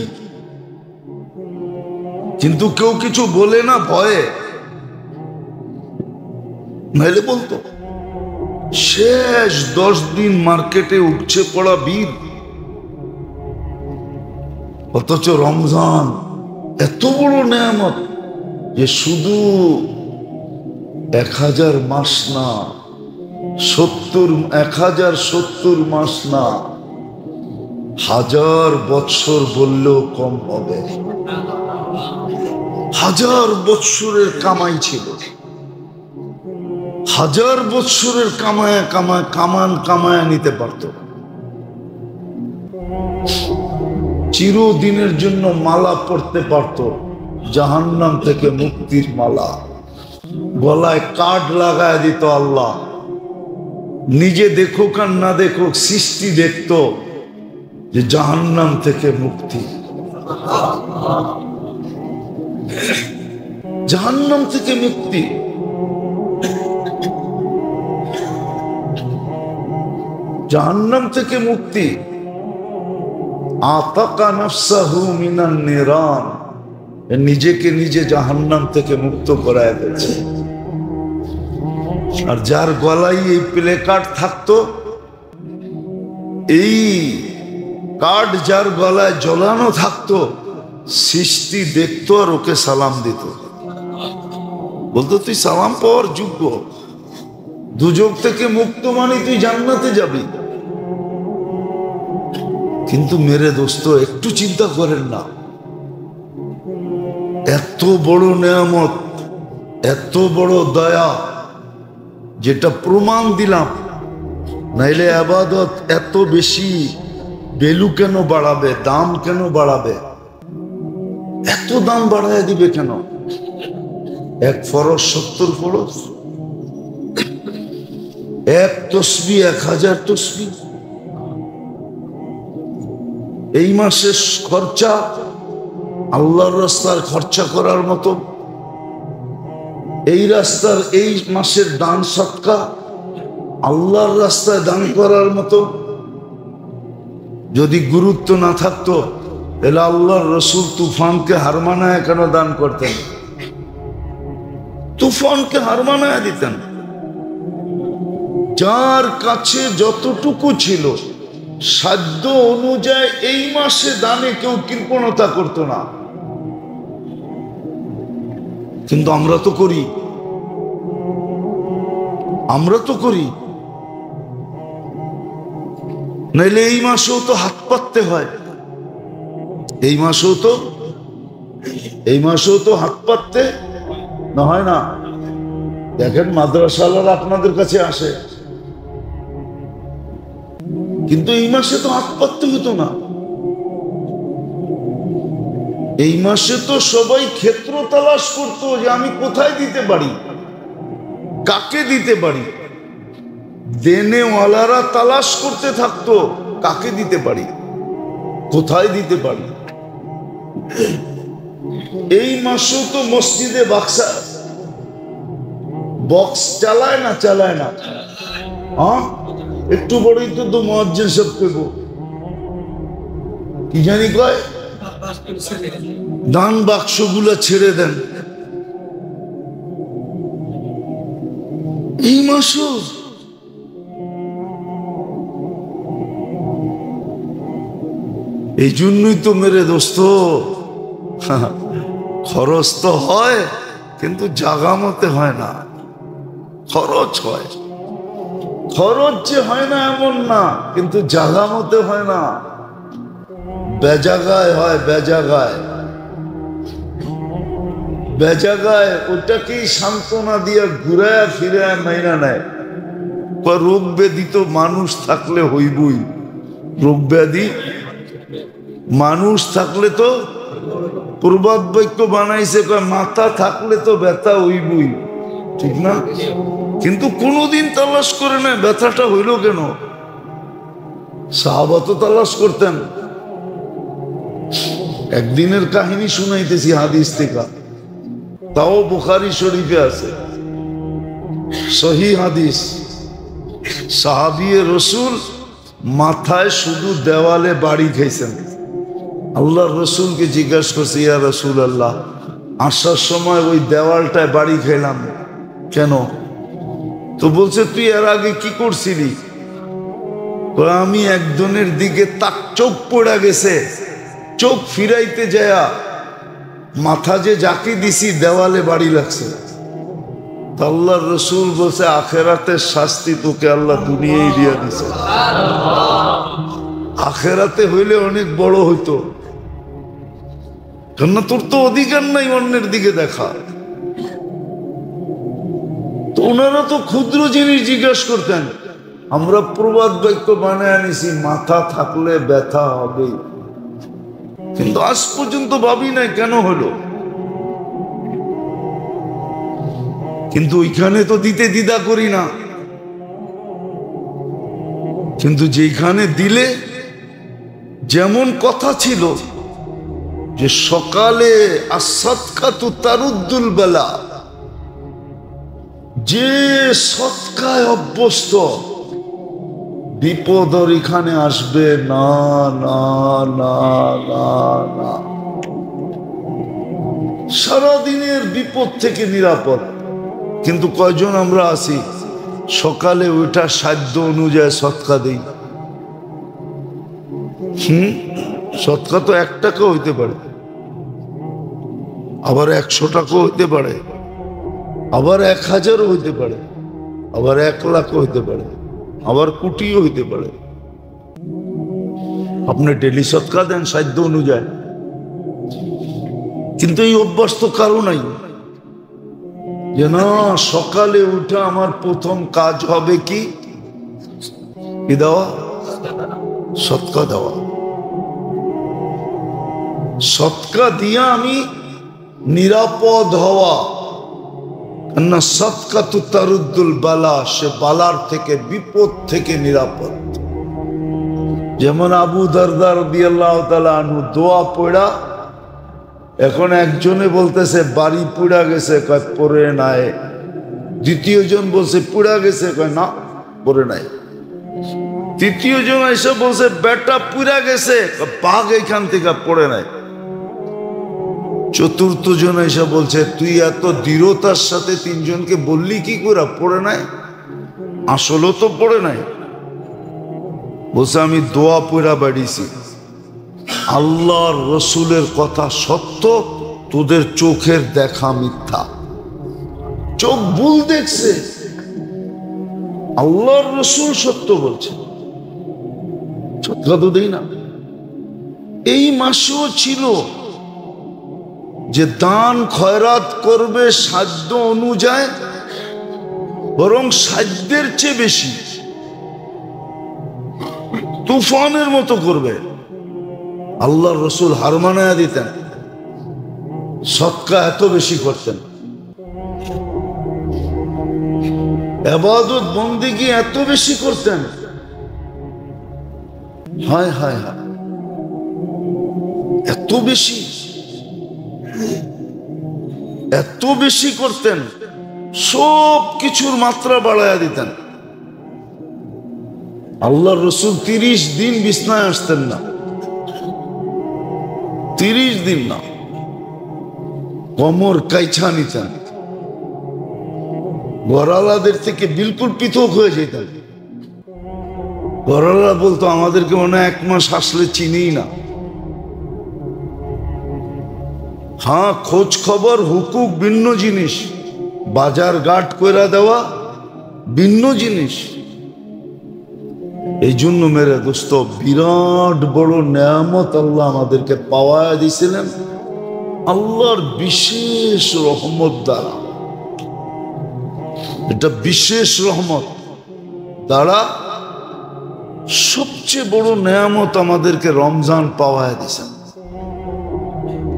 কিন্তু কেউ কিছু বলে না ভয়ে, নাইলে বলতো। শেষ 10 দিন মার্কেটে উপচে পড়া ভিড়, অথচ রমজান এত বড় নেয়ামত যে শুধু 1000 মাস না, 1070 মাস না, 1000 বৎসর বললেও কম হবে। 1000 বৎসরের কামাই ছিল, 1000 বৎসরের কামায় নিতে পারত। চিরদিনের জন্য মালা পড়তে পারত, জাহান্নাম থেকে মুক্তির মালা, গলায় কার্ড লাগায় দিত আল্লাহ। নিজে দেখুক আর না দেখুক, সৃষ্টি দেখত যে জাহান্নাম থেকে মুক্তি, জাহান্নাম থেকে মুক্তি। জাহান্নাম থেকে মুক্তি। আতাকা নাফসাহু মিনান নিরান, নিজেকে নিজে জাহান্নাম থেকে মুক্ত করায় দিয়েছে। আর যার গলায় এই প্লে কার্ড থাকতো, এই কার্ড যার গলায় জ্বলানো থাকতো, সৃষ্টি দেখতো আর ওকে সালাম দিত, বলতো তুই সালাম পাওয়ার যোগ্য, দুজক থেকে মুক্ত মানে তুই জান্নাতে যাবি। কিন্তু মেরে দোস্ত একটু চিন্তা করেন না, এত বড় নেয়ামত, এত বড় দয়া, যেটা প্রমাণ দিলাম, নাইলে আবাদত এত বেশি ভ্যালু কেন বাড়াবে, দাম কেন বাড়াবে, এত দাম বাড়ায় দিবে কেন? এক ফরজ 70 ফরজ, এক তসবিহ 1000 তসবিহ। এই মাসের খরচা আল্লাহর রাস্তার খরচা করার মতো, এই রাস্তার এই মাসের দান সদকা আল্লাহর রাস্তায় দান করার মতো। যদি গুরুত্ব না থাকতো তাহলে আল্লাহর রসুল তুফানকে হার মানায় কেন দান করতেন? তুফানকে হার মানায় দিতেন। যার কাছে যতটুকু ছিল সাধ্য অনুযায়ী এই মাসে দানে কেউ কৃপণতা করতো না, কিন্তু আমরা তো করি, আমরা তো করি। নাইলে এই মাসেও তো হাত পাততে হয়, এই মাসেও তো হাত পাততে না হয় না। দেখেন মাদ্রাসাওয়ালারা আপনাদের কাছে আসে, কিন্তু এই মাসে তো হাত পাততে হতো না। এই মাসে তো সবাই ক্ষেত্র তালাশ করতো যে আমি কোথায় দিতে পারি, কাকে দিতে পারি। দেনেওয়ালারা তালাশ করতে থাকতো কাকে দিতে পারি, কোথায় দিতে পারি। এই মাসেও তো মসজিদে বক্স চালায় না, চালায় না? হ্যাঁ, একটু বড়ই তো মুয়াজ্জিন সাহেব কইব কি জানি কয়, দান বাক্সগুলা ছেড়ে দেন। এই মাসও এই জন্যই তো মেরে দোস্ত, খরচ তো হয় কিন্তু জাগা মতে হয় না। খরচ হয়, খরচ যে হয় না এমন না, কিন্তু জাগা মতে হয় না, বেজাগায় হয়, বেজাগায় বেজাগায়। ওটাকেই সান্ত্বনা দিয়া ঘুরায়া ফিরায়া মাইনা নেয়। রোগ ব্যাধি তো মানুষ থাকলে হইবই, রোগ ব্যাধি মানুষ থাকলে তো, প্রবাদ বাক্য বানাইছে মাথা থাকলে তো ব্যথা হইবই, ঠিক না? কিন্তু কোনদিন তালাশ করে না ব্যথাটা হইল কেন। সাহাবা তো তালাশ করতেন। একদিনের কাহিনী শুনাইতেছি হাদিস থেকে, তাও বুখারী শরীফে আছে, সহিহ হাদিস। সাহাবিয়ে রসুল মাথায় শুধু দেওয়ালে বাড়ি খাইছেন। আল্লাহর রসুলকে জিজ্ঞাসা করছে, ইয়া রসুল আল্লাহ, আসার সময় ওই দেওয়ালটায় বাড়ি খাইলাম কেন? তো বলছে, তুই এর আগে কি করছিলি? আমি একজনের দিকে তাক চোখ পড়ে গেছে, চোখ ফিরাইতে যায়া মাথা যে জাকি দিছি দেওয়ালে বাড়ি লাগছে। আল্লাহর রসুল বলছে, আখেরাতের শাস্তি তোকে আল্লাহ দুনিয়ায় দিয়া দিছে। আখেরাতে হইলে অনেক বড় হইতো, কেননা তোর তো অধিকার নাই অন্যের দিকে দেখা। তো ওনারা তো ক্ষুদ্র জিনিস জিজ্ঞাসা করতেন, আমরা প্রবাদ বাক্য বানায় আনিছি মাথা থাকলে ব্যথা হবে, কিন্তু আজ পর্যন্ত ভাবি নাই কেন হলো। কিন্তু ওইখানে তো দিতে দ্বিধা করি না, কিন্তু যেখানে দিলে, যেমন কথা ছিল যে সকালে আসাদকাতু তারুদ্দুল বালা, যে সৎকায় অভ্যস্ত বিপদ আর এখানে আসবে না, না না না না। সারাদিনের বিপদ থেকে নিরাপদ। কিন্তু কয়জন আমরা আছি সকালে ওইটা সাধ্য অনুযায়ী সৎকা দেই? সৎকা তো 1 টাকা হইতে পারে, আবার 100 টাকা হইতে পারে, আবার 1000 হইতে পারে, আবার 1 লাখ হইতে পারে, আবার কোটিও হইতে পারে। আপনি ডেলি সৎকা দেন সাধ্য অনুযায়ী, কিন্তু এই অভ্যাস তো কারো নাই যে না সকালে উঠে আমার প্রথম কাজ হবে কি দেওয়া, সৎকা দেওয়া। সৎকা দিয়া আমি নিরাপদ হওয়া, না সৎকা তো তারুদ্দুল বালা, সে বালার থেকে বিপদ থেকে নিরাপদ। যেমন আবু দারদা রাদিয়াল্লাহু তাআলা আনহু দোয়া পড়া, এখন একজনে বলতেছে বাড়ি পুড়া গেছে, কয় পড়ে নাই। দ্বিতীয় জন বলছে পুড়া গেছে, কয় না পড়ে নাই। তৃতীয় জন এসে বলছে বেটা পুড়া গেছে, বাঘ এখান থেকে পড়ে নাই। চতুর্থ জন এসে বলছে তুই এত দৃঢ়তার সাথে 3 জনকে বললি কি করে পড়ে নাই? আসলে তো পড়ে নাই। বলছে আমি দোয়া পড়া বাড়িছি, আল্লাহর রসুলের কথা সত্য, তোদের চোখের দেখা মিথ্যা। চোখ ভুল দেখছে, আল্লাহর রসুল সত্য বলছে। সত্য তো দেই না। এই মাসেও ছিল যে দান খয়রাত করবে সাধ্য অনুযায়ী, বরং সাধ্যের চেয়ে বেশি তুফানের মতো করবে। আল্লাহর রসুল হার মানায়া দিতেন, সদকা এত বেশি করতেন, ইবাদত বন্দেগী এত বেশি করতেন। হায় হায় হায়, এত বেশি, এত বেশি করতেন, সব কিছুর মাত্রা বাড়ায়া দিতেন। আল্লাহর রসুল 30 দিন বিছনায় আসতেন না, 30 দিন না, কোমর কাইছা নিতেন, ঘরালাদের থেকে বিলকুল পৃথক হয়ে যেতেন। ঘরালা বলতো আমাদেরকে মনে হয় 1 মাস আসলে চিনিই না। হ্যাঁ, খোঁজ খবর হুকুক ভিন্ন জিনিস, বাজার ঘাট কইরা দেওয়া ভিন্ন জিনিস। এই জন্য মেরে দোস্ত, বিরাট বড় নেয়ামত আল্লাহ আমাদেরকে পাওয়া দিয়েছিলেন আল্লাহর বিশেষ রহমত দ্বারা। এটা বিশেষ রহমত দ্বারা সবচেয়ে বড় নেয়ামত আমাদেরকে রমজান পাওয়া দিয়েছেন।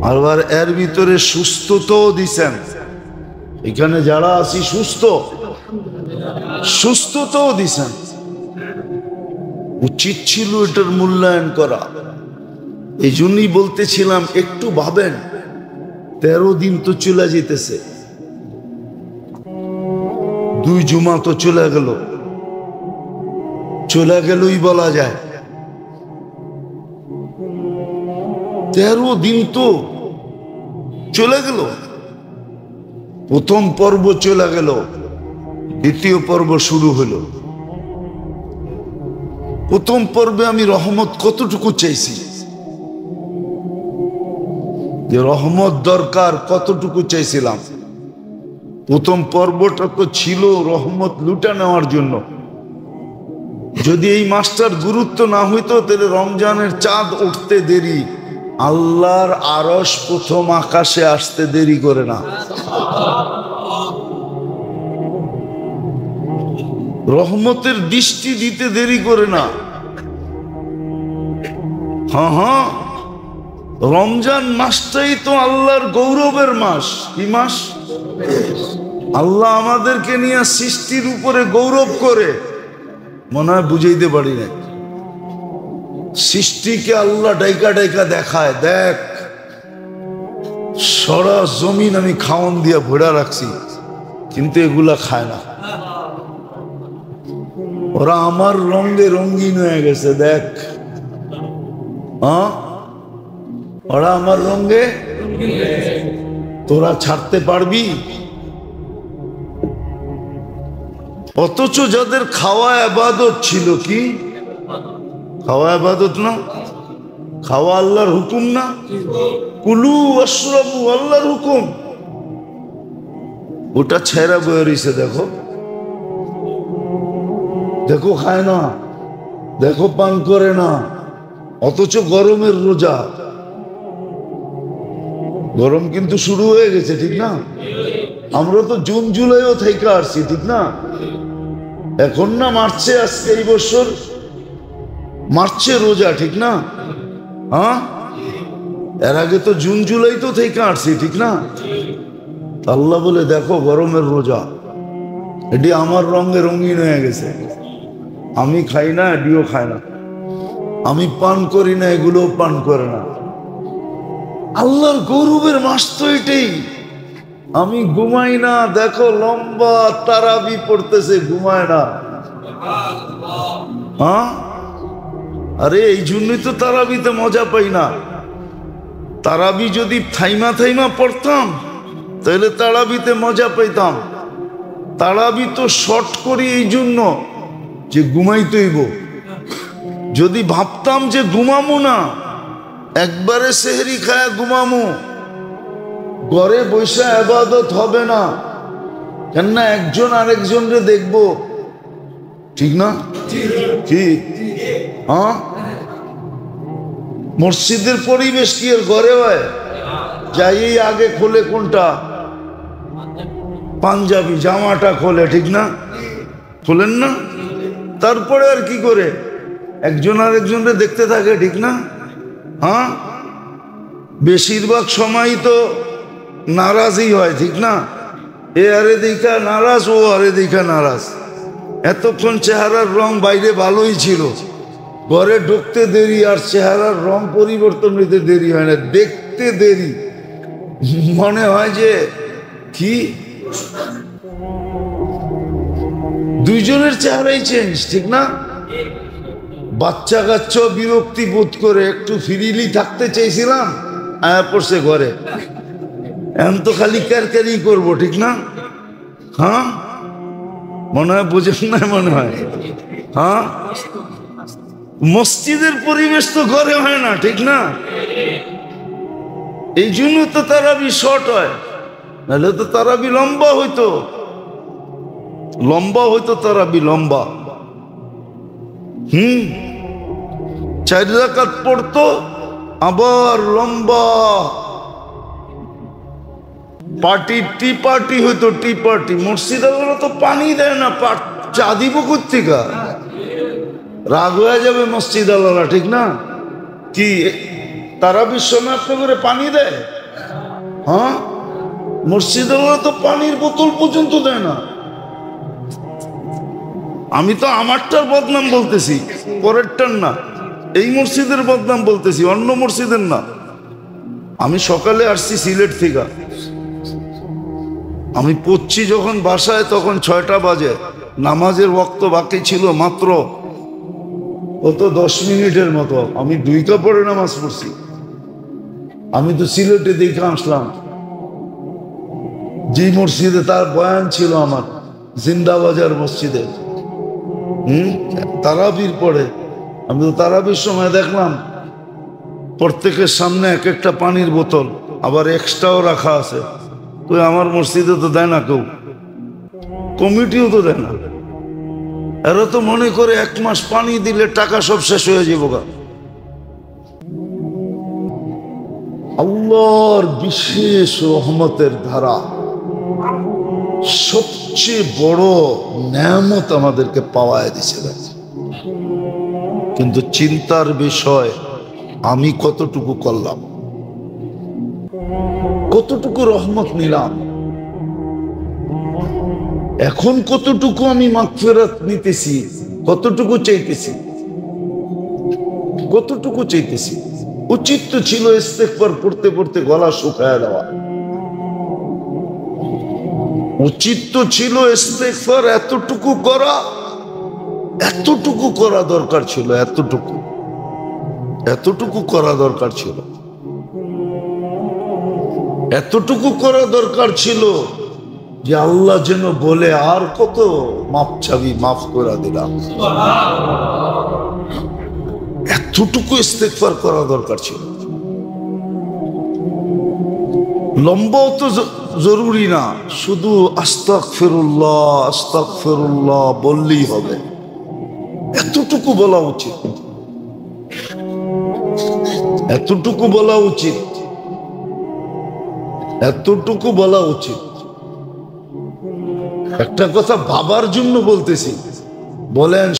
আবার এর ভিতরে সুস্থতাও দিছেন। এখানে যারা আছি সুস্থতাও দিছেন। উচিত ছিল এটার মূল্যায়ন করা। এই জন্যই বলতেছিলাম, একটু ভাবেন, 13 দিন তো চলে যেতেছে, 2 জুমা তো চলে গেলই বলা যায়। 13 দিন তো চলে গেল। প্রথম পর্ব চলে গেল, দ্বিতীয় পর্ব শুরু হলো। প্রথম পর্বে আমি রহমত কতটুকু চাইছি, যে রহমত দরকার কতটুকু চাইছিলাম। প্রথম পর্বটা তো ছিল রহমত লুটা নেওয়ার জন্য। যদি এই মাসটার গুরুত্ব না হইতো, তাহলে রমজানের চাঁদ উঠতে দেরি, আল্লাহর আরশ প্রথম আকাশে আসতে দেরি করে না। রহমতের দৃষ্টি দিতে দেরি করে না। হ্যাঁ, রমজান মাসটাই তো আল্লাহর গৌরবের মাস। কি মাস? আল্লাহ আমাদেরকে নিয়ে সৃষ্টির উপরে গৌরব করে, মনে হয় বুঝাইতে পারি না। সৃষ্টিকে আল্লাহ ডাইকা ডাইকা দেখায়, দেখ সারা জমিন আমি খাওয়ান দিয়া ভরা রাখছি, কিন্তু এগুলা খায় না। ওরা আমার রঙে রঙিন হয়ে গেছে, দেখ। ওরা আমার রঙে, তোরা ছাড়তে পারবি? অথচ যাদের খাওয়া ইবাদত ছিল, কি খাওয়া ইবাদত না? খাওয়া আল্লাহর হুকুম না? কুলু ওয়াশরাবু, আল্লাহর হুকুম। ওটা ছেড়া বয়ে রইছে, দেখো দেখো, খায় না, দেখো পান করে না। অথচ গরমের রোজা, গরম কিন্তু শুরু হয়ে গেছে, ঠিক না? আমরা তো জুন জুলাইও থেকে আসছি, ঠিক না? এখন না মার্চে, আজকে এই বছর মার্চে রোজা, ঠিক না? হ্যাঁ, এর আগে তো জুন জুলাই তো থেকে আসছি, ঠিক না? আল্লাহ বলে দেখো গরমের রোজা, এটি আমার রঙে রঙিন হয়ে গেছে। আমি খাই না, এটিও খায় না। আমি পান করি না, এগুলোও পান করে না। আল্লাহর গৌরবের মাস তো এটাই। আমি ঘুমাই না, দেখো লম্বা তারাবি পড়তেছে, ঘুমায় না। হ্যাঁ, আরে এই জন্যই তো তারাবিতে মজা পাই না। তারাবি যদি থাইমা থাইমা পড়তাম, তাহলে তারাবিতে মজা পাইতাম। তারাবি তো শর্ট করি এই জন্য যে ঘুমাইতেইব। যদি ভাবতাম যে ঘুমামু না, একবারে সেহরি খায় ঘুমামু, ঘরে বৈশা ইবাদত হবে না, কেননা একজন আরেকজনকে দেখবো, ঠিক না? কি হ্যাঁ, মসজিদের পরিবেশ কি আর ঘরে হয়? যাই আগে খোলে কোনটা? পাঞ্জাবি জামাটা খোলে, ঠিক না? খোলেন না? তারপরে আর কি করে একজন আরেকজনকে দেখতে থাকে, ঠিক না? হ্যাঁ, বেশিরভাগ সময় তো নারাজই হয়, ঠিক না? এ আরে দেখা নারাজ, ও আরে দেখা নারাজ। এতক্ষণ চেহারার রং বাইরে ভালোই ছিল, ঘরে ঢুকতে দেরি আর চেহারার রং পরিবর্তন হইতে দেরি হয় না, দেখতে দেরি, মনে হয় যে কি দুইজনের চেহারাই চেঞ্জ, ঠিক না? বাচ্চা কাচ্চা বিরক্তি বোধ করে একটু ফ্রিলি থাকতে চাইছিলাম, আয়া পড়ছে ঘরে, এখন তো খালি ক্যারক্যারি করবো, ঠিক না? হ্যাঁ, মনে হয় বুঝেন না, মনে হয়। হ্যাঁ, মসজিদের পরিবেশ তো ঘরে হয় না, ঠিক না? এই জন্য তো তারাবি শর্ট হয়, নাহলে তো তারাবি লম্বা হইতো, লম্বা হইতো তারাবি লম্বা। 4 রাকাত পড়তো, আবার লম্বা পার্টি, টি পার্টি হইতো, টি পার্টি। মসজিদ তো পানি দেয় না, চা দিব কোথেকে? রাগ হয়ে যাবে মসজিদ আল্লাহরা, ঠিক না? কি তারাবির সময় আপনি করে পানি দেয়? হ্যাঁ, মসজিদ আল্লাহ তো পানির বোতল পর্যন্ত দেয় না। আমি তো আমারটার বদনাম বলতেছি, পরেরটার না, এই মসজিদের বদনাম বলতেছি, অন্য মসজিদের না। আমি সকালে আসছি সিলেট থেকে, আমি পড়ছি যখন বাসায় তখন 6টা বাজে, নামাজের ওয়াক্ত বাকি ছিল মাত্র কত 10 মিনিটের মতো। আমি 2 কাপড়ে নামাজ পড়ছি। আমি তো সিলেটে দেখে আসলাম, যে মসজিদে তার বয়ান ছিল আমার, জিন্দাবাজার মসজিদে, তারাবির পরে। আমি তো তারাবির সময় দেখলাম প্রত্যেকের সামনে এক একটা পানির বোতল, আবার এক্সট্রাও রাখা আছে। তো আমার মসজিদে তো দেয় না কেউ, কমিটিও তো দেয় না। এরা তো মনে করে 1 মাস পানি দিলে টাকা সব শেষ হয়ে যাবো। আল্লাহর বিশেষ রহমতের ধারা, সবচেয়ে বড় নেয়ামত আমাদেরকে পাওয়ায় দিছে। কিন্তু চিন্তার বিষয়, আমি কতটুকু করলাম, কতটুকু রহমত নিলাম, এখন কতটুকু আমি মাগফিরাত নিতেছি, কতটুকু চাইতেছি, কতটুকু চাইতেছি। উচিত তো ছিল ইস্তেগফার পড়তে পড়তে গলা শুকায় দেওয়া, উচিত তো ছিল ইস্তেগফার এতটুকু করা, এতটুকু করা দরকার ছিল, এতটুকু, এতটুকু করা দরকার ছিল, এতটুকু করা দরকার ছিল যে আল্লাহ যেন বলে, আর কত মাফ চাবি, মাফ করে দিলাম। এতটুকু ইস্তেগফার করা দরকার ছিল। লম্বাও তো জরুরি না, শুধু আস্তাগফিরুল্লাহ আস্তাগফিরুল্লাহ বললেই হবে, এতটুকু বলা উচিত, এতটুকু বলা উচিত, এতটুকু বলা উচিত। একটা কথা ভাবার জন্য বলতেছি, বলেন